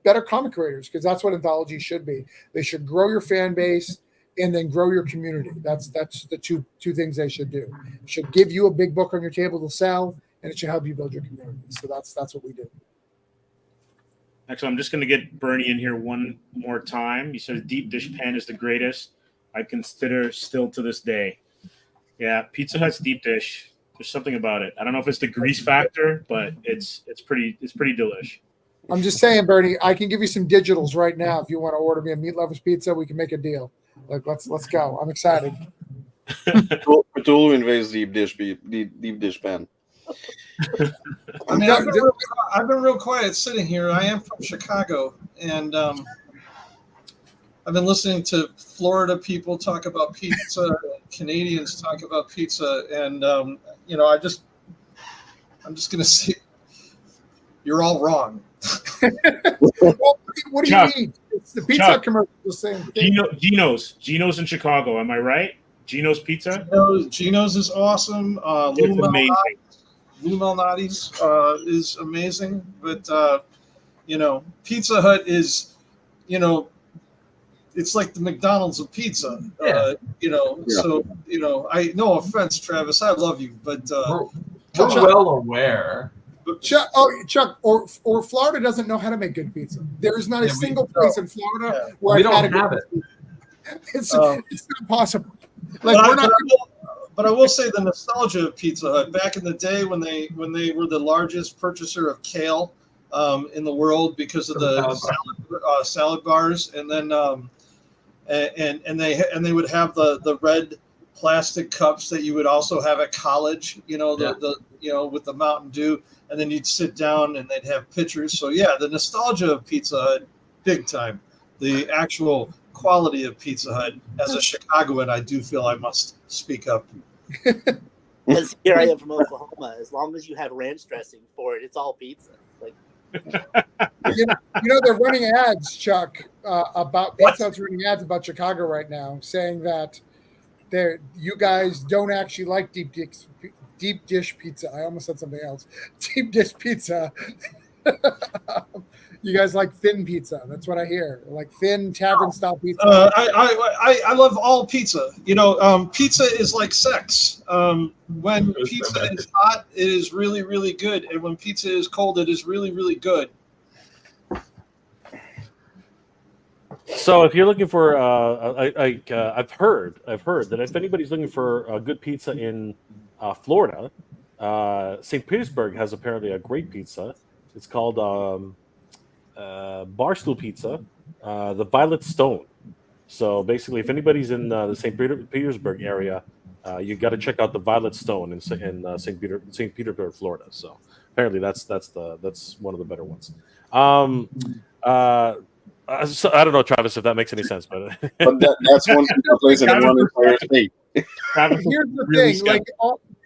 better comic creators, because that's what anthologies should be. They should grow your fan base and then grow your community. That's the two things they should do. It should give you a big book on your table to sell, and it should help you build your community. So that's what we do.
Actually, I'm just going to get Bernie in here one more time. He says Deep Dish Pen is the greatest I consider still to this day. Yeah, Pizza Hut's deep dish. There's something about it. I don't know if it's the grease factor, but it's pretty delish.
I'm just saying, Bernie, I can give you some digitals right now. If you want to order me a Meat Lovers pizza, we can make a deal. Like let's go. I'm excited.
Cthulhu Invades deep dish pen.
I mean, I've been real quiet sitting here. I am from Chicago, and I've been listening to Florida people talk about pizza, Canadians talk about pizza, and I'm just going to say you're all wrong.
Well, what do
Chuck,
you mean? It's the pizza commercial, the same thing.
Gino's in Chicago. Am I right? Gino's Pizza.
Gino's is awesome.
It's amazing.
Lou Malnati's is amazing, but Pizza Hut is, it's like the McDonald's of pizza.
Yeah.
So I no offense, Travis, I love you, but
we're well aware.
Chuck, or Florida doesn't know how to make good pizza. There's not a single place in Florida where
we don't have it.
It's not possible. Like
but I will say the nostalgia of Pizza Hut back in the day when they were the largest purchaser of kale in the world because of the salad bars, and then and they would have the red plastic cups that you would also have at college, with the Mountain Dew, and then you'd sit down and they'd have pitchers. So yeah, the nostalgia of Pizza Hut, big time. The actual quality of Pizza Hut, as a Chicagoan, I do feel I must speak up.
Because here I am from Oklahoma. As long as you have ranch dressing for it, it's all pizza. Like,
they're running ads, Chuck, about Pizza Hut's running ads about Chicago right now, saying that you guys don't actually like deep dish pizza. I almost said something else. Deep dish pizza. You guys like thin pizza. That's what I hear. Like thin tavern style pizza.
I love all pizza. Pizza is like sex. When pizza is hot, it is really, really good. And when pizza is cold, it is really, really good.
So if you're looking for, I've heard that if anybody's looking for a good pizza in Florida, St. Petersburg has apparently a great pizza. It's called Barstool Pizza, the Violet Stone. So basically, if anybody's in the St. Petersburg area, you got to check out the Violet Stone in St. Petersburg, Florida. So apparently, that's one of the better ones. So I don't know, Travis, if that makes any sense, but
that's one place in one entire state.
Travis,
Here's the
really
thing: like,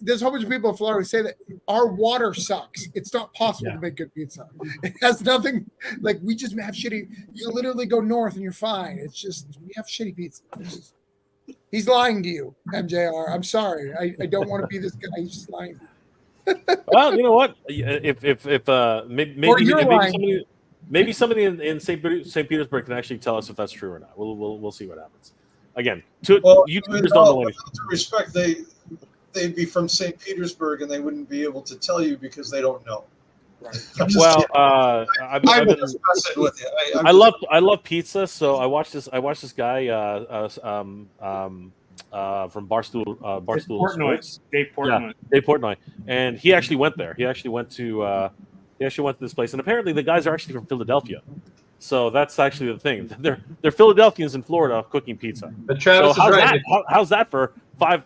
there's a whole bunch of people in Florida who say that our water sucks. It's not possible to make good pizza. It has nothing. Like, we just have shitty. You literally go north and you're fine. It's just we have shitty pizza. He's lying to you, MJR. I'm sorry. I don't want to be this guy. He's just lying.
Well, you know what? If maybe somebody in St. Petersburg can actually tell us if that's true or not. We'll see what happens. Again, YouTubers don't know anything.
To respect, they'd be from St. Petersburg and they wouldn't be able to tell you because they don't know.
Well,
I'm just messing with you.
I love pizza, so I watched this guy from Barstool
Portnoy. Dave Portnoy.
Yeah, Dave Portnoy, and he actually went there. He actually went to this place, and apparently the guys are actually from Philadelphia. So that's actually the thing. They're Philadelphians in Florida cooking pizza.
But Travis
so
is right.
How's that for five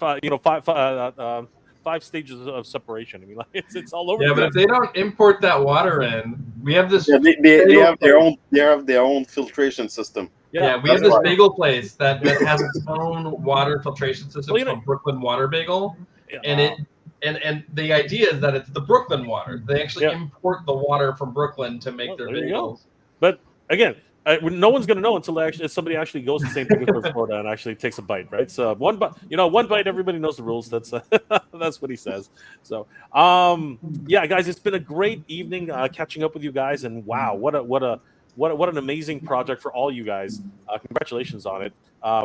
stages of separation? I mean, like, it's all over.
Yeah, but if they don't import that water in, we have this.
Yeah, they have their own filtration system.
Yeah, we have this bagel place that has its own water filtration system called Brooklyn Water Bagel, and the idea is that it's the Brooklyn water. They actually import the water from Brooklyn to make their bagels.
But again, no one's going to know until somebody actually goes to St. Petersburg, Florida, and actually takes a bite, right? So one bite, everybody knows the rules. That's that's what he says. So yeah, guys, it's been a great evening catching up with you guys, and wow, what an amazing project for all you guys. Congratulations on it.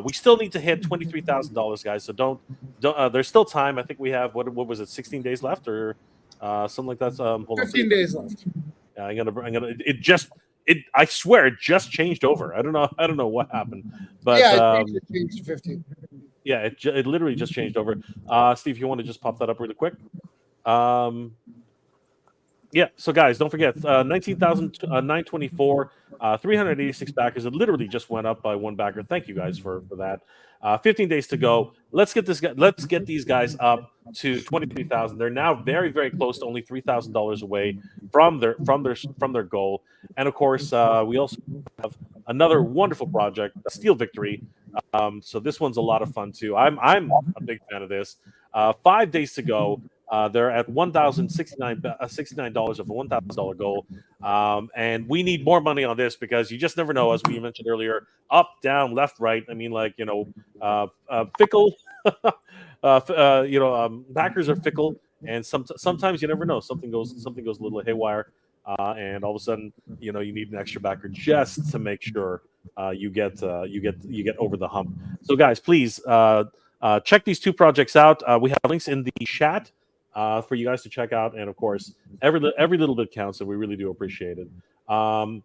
We still need to hit $23,000, guys. So don't. There's still time. I think we have what was it, 16 days left or something like that. Hold
15 days left.
Yeah, I'm gonna. I swear it just changed over. I don't know what happened, but
it changed to 15.
Yeah, it literally just changed over. Steve, you want to just pop that up really quick? Yeah, so guys, don't forget 19,924, 386 backers. It literally just went up by one backer. Thank you guys for that. 15 days to go. Let's get these guys up to 23,000. They're now very, very close to only $3,000 away from their goal. And of course, we also have another wonderful project, Steel Victory. So this one's a lot of fun too. I'm a big fan of this. 5 days to go. They're at $1,069 of a $1,000 goal, and we need more money on this because you just never know, as we mentioned earlier, up, down, left, right. I mean, like, fickle. Backers are fickle, and sometimes you never know. Something goes a little haywire, and all of a sudden, you need an extra backer just to make sure you get over the hump. So, guys, please check these two projects out. We have links in the chat. For you guys to check out, and of course, every little bit counts, and we really do appreciate it. I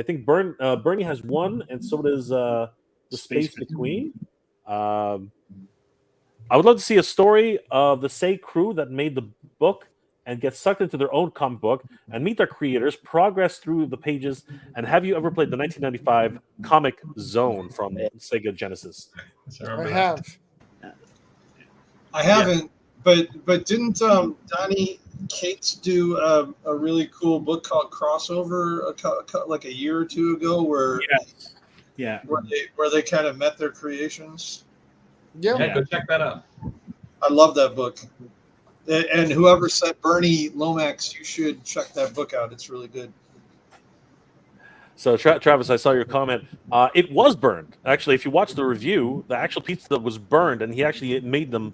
think Bernie has one, and so does the Space Between. I would love to see a story of the Say crew that made the book and get sucked into their own comic book and meet their creators, progress through the pages. And have you ever played the 1995 Comic Zone from Sega Genesis?
I haven't. But didn't Donnie Cates do a really cool book called Crossover like a year or two ago where they kind of met their creations?
Yeah, go check that out.
I love that book. And whoever said Bernie Lomax, you should check that book out. It's really good.
So, Travis, I saw your comment. It was burned. Actually, if you watch the review, the actual pizza was burned, and he actually made them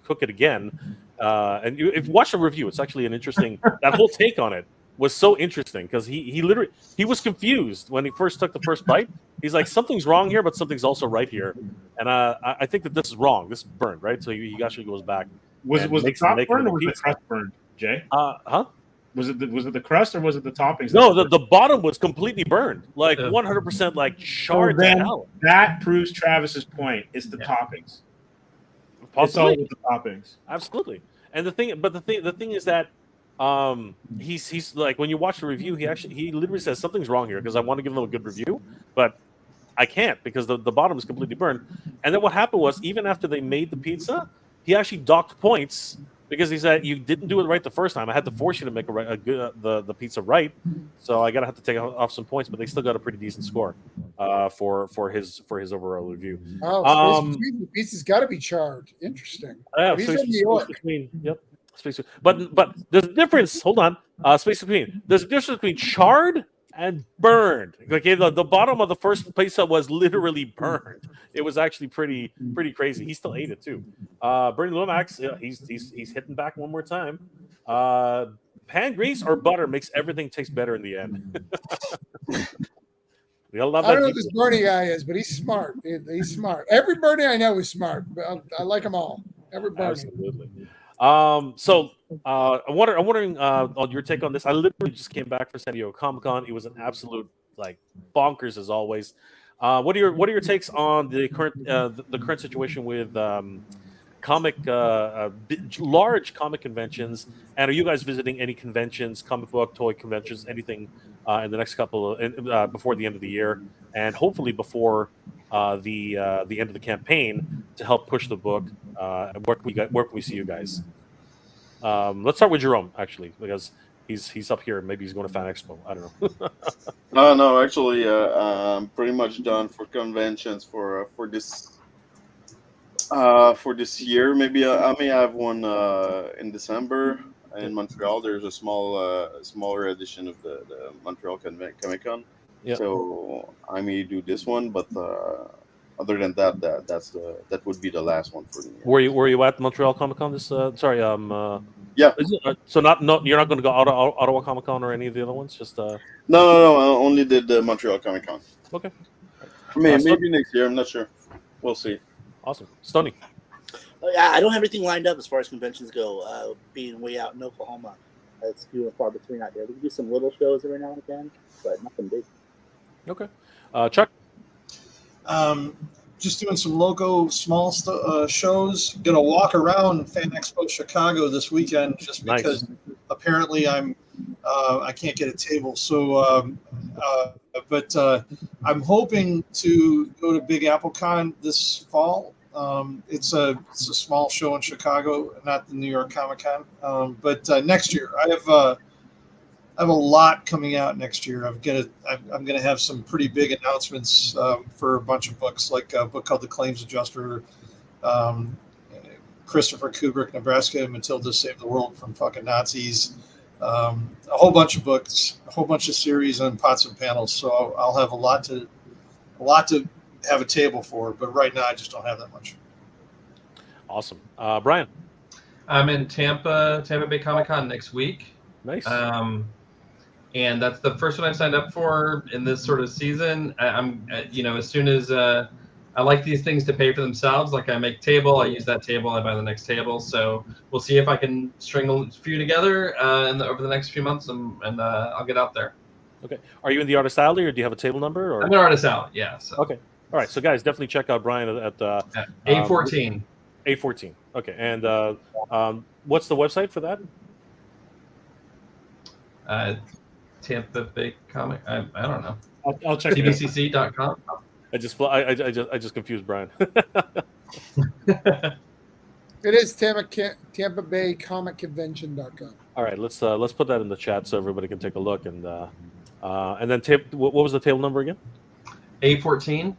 cook it again. And if you watch the review, it's actually an interesting. That whole take on it was so interesting because he was confused when he first took the first bite. He's like, something's wrong here, but something's also right here. And I think that this is wrong. This is burned, right? So he actually goes back.
Was the top burned or was the crust burned, Jay? Was it the crust or was it the toppings?
No, the bottom was completely burned, like
Yeah.
100%, like
So
charred to
then
hell.
that proves Travis's point. It's the
Yeah.
toppings. It's
Possibly.
all with the toppings.
Absolutely. And the thing is that he's like, when you watch the review, he literally says something's wrong here because I want to give them a good review, but I can't because the bottom is completely burned. And then what happened was, even after they made the pizza, he actually docked points because he said, you didn't do it right the first time. I had to force you to make a good the pizza right, so I gotta have to take off some points. But they still got a pretty decent score for his overall review.
Oh, Space Between the pizza's got to be charred. Interesting.
Yeah,
He's
Space,
from New
Space
York.
Between. Yep. Space, but there's a difference. Hold on. Space Between. There's a difference between charred and burned. Okay, the bottom of the first pizza was literally burned. It was actually pretty crazy. He still ate it too. Bernie Lomax, yeah, he's hitting back one more time. Pan grease or butter makes everything taste better in the end. We all love
I don't know
that.
who this Bernie guy is, but he's smart. He's smart. Every Bernie I know is smart. But I like them all. Every Bernie.
Absolutely. So I'm wondering on your take on this. I literally just came back from San Diego Comic-Con. It was an absolute like bonkers as always. What are your takes on the current situation with large comic conventions? And are you guys visiting any conventions, comic book, toy conventions, anything in the next couple of before the end of the year, and hopefully before the end of the campaign to help push the book? And where can we see you guys? Let's start with Jerome actually, because he's up here. Maybe he's going to Fan Expo. I don't know.
No, actually, I'm pretty much done for conventions for this year. Maybe I may have one in December in Montreal. There's a smaller edition of the Montreal Comic Con.
Yep.
So I may do this one, but other than that, that would be the last one for me.
Were you at Montreal Comic Con this? Sorry,
Yeah.
So you're not going to go Ottawa Comic Con or any of the other ones? Just
No. I only did the Montreal Comic Con.
Okay.
Maybe next year. I'm not sure. We'll see.
Awesome, Stoney.
Yeah, I don't have anything lined up as far as conventions go. Being way out in Oklahoma, it's few and far between out here. We can do some little shows every now and again, but nothing big.
Okay. Chuck.
Just doing some local small shows. Gonna walk around Fan Expo Chicago this weekend just because apparently I can't get a table. So, but I'm hoping to go to Big Apple Con this fall. It's a small show in Chicago, not the New York Comic Con. But next year I have a lot coming out next year. I'm gonna have some pretty big announcements for a bunch of books, like a book called The Claims Adjuster, Christopher Kubrick, Nebraska, Matilda Saved the World from fucking Nazis, a whole bunch of books, a whole bunch of series and pots and panels. So I'll have a lot to have a table for. But right now I just don't have that much.
Awesome, Brian.
I'm in Tampa Bay Comic Con next week.
Nice.
And that's the first one I've signed up for in this sort of season. I'm, as soon as I like these things to pay for themselves. Like I make table, I use that table, I buy the next table. So we'll see if I can string a few together over the next few months, and I'll get out there.
Okay. Are you in the Artist Alley, or do you have a table number? Or?
I'm an Artist Alley, yeah. So.
Okay. All right. So guys, definitely check out Brian at
A14.
A14. Okay. And what's the website for that?
Tampa Bay Comic. I don't know.
I'll check it out.
TBCC.com.
I just confused Brian.
It is Tampa Bay Comic Convention.com.
All right, let's put that in the chat so everybody can take a look, and then what was the table number again?
A14.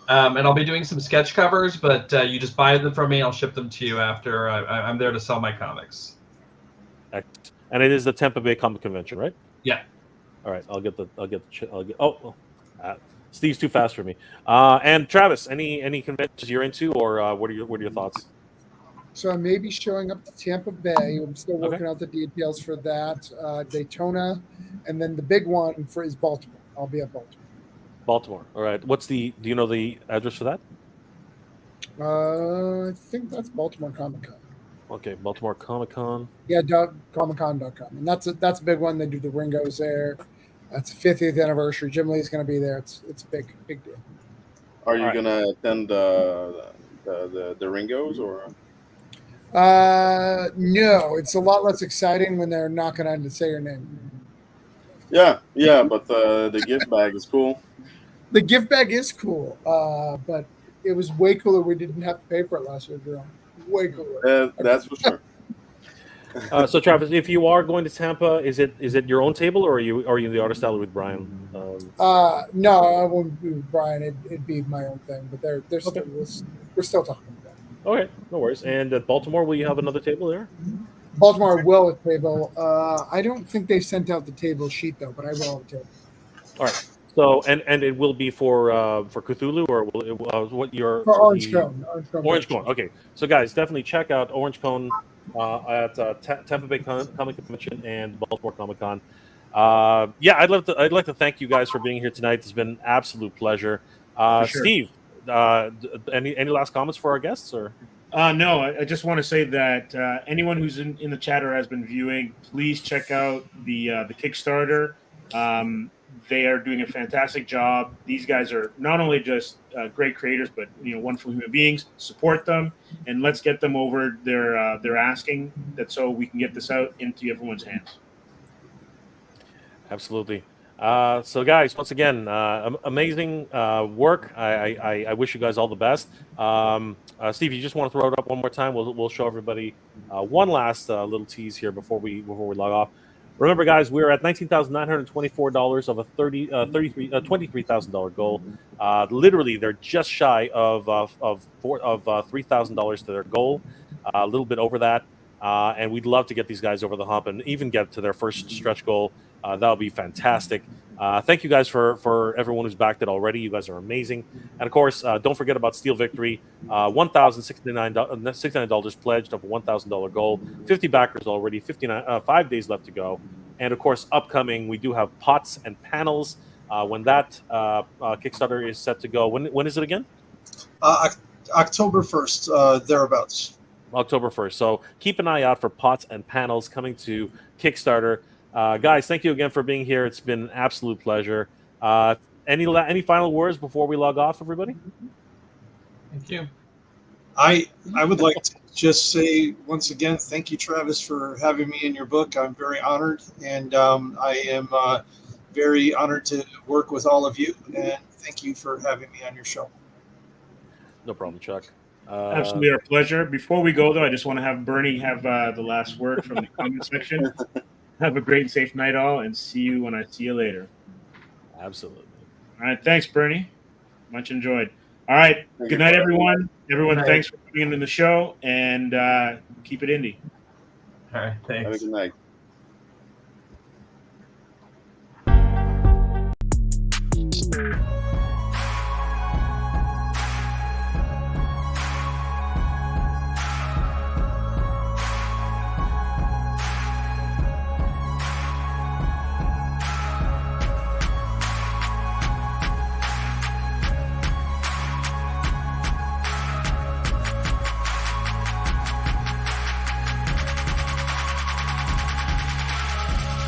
And I'll be doing some sketch covers, but you just buy them from me. I'll ship them to you after. I'm there to sell my comics.
Excellent. And it is the Tampa Bay Comic Convention, right?
Yeah.
All right, Steve's too fast for me. And Travis, any conventions you're into, or what are your thoughts?
So I may be showing up to Tampa Bay. I'm still working out the details for that. Daytona, and then the big one is Baltimore. I'll be at Baltimore.
Baltimore. All right. Do you know the address for that?
I think that's Baltimore Comic Con.
Okay, Baltimore Comic Con.
Yeah, comiccon.com, and that's a big one. They do the Ringos there. That's the 50th anniversary. Jim Lee's going to be there. It's a big deal.
Are you
All right.
gonna attend the Ringos or?
No, it's a lot less exciting when they're not going to say your name.
Yeah, but the gift bag is cool.
The gift bag is cool, but it was way cooler. We didn't have to pay for it last year, Jerome. Way cooler.
That's for sure.
So Travis, if you are going to Tampa, is it your own table, or are you in the artist alley with Brian?
No, I wouldn't be with Brian. It'd be my own thing. But we're still talking about that.
Okay, no worries. And at Baltimore, will you have another table there?
Baltimore will have a table. I don't think they've sent out the table sheet though, but I will have a table.
All right. So and it will be for Cthulhu, or will it, what your
For Orange Cone.
Orange Cone. Okay, so guys, definitely check out Orange Cone at Tampa Bay Comic Convention and Baltimore Comic Con. Yeah, I'd like to thank you guys for being here tonight. It's been an absolute pleasure.
For sure.
Steve, any last comments for our guests, or?
No, I just want to say that anyone who's in the chat or has been viewing, please check out the Kickstarter. They are doing a fantastic job. These guys are not only just great creators, but wonderful human beings. Support them, and let's get them over their asking, that so we can get this out into everyone's hands.
Absolutely. So, guys, once again, amazing work. I wish you guys all the best. Steve, you just want to throw it up one more time? We'll show everybody one last little tease here before we log off. Remember, guys, we're at $19,924 of a $23,000 goal. Literally, they're just shy of $3,000 to their goal, a little bit over that. And we'd love to get these guys over the hump and even get to their first stretch goal. That would be fantastic. Thank you guys for everyone who's backed it already. You guys are amazing. And of course, don't forget about Steel Victory. $1,069 pledged of a $1,000 goal. 50 backers already. 5 days left to go. And of course, upcoming, we do have pots and panels. When that Kickstarter is set to go. When is it again?
October 1st, thereabouts.
October 1st. So keep an eye out for pots and panels coming to Kickstarter. Guys, thank you again for being here. It's been an absolute pleasure. Any final words before we log off, everybody?
Thank you.
I would like to just say once again, thank you, Travis, for having me in your book. I'm very honored, and I am very honored to work with all of you. And thank you for having me on your show.
No problem, Chuck.
Absolutely our pleasure. Before we go, though, I just want to have Bernie have the last word from the comment section. Have a great and safe night, all, and see you when I see you later.
Absolutely.
All right. Thanks, Bernie. Much enjoyed. All right. Good night, everyone. Everyone, thanks for being in the show, and keep it indie.
All right. Thanks.
Have a good night.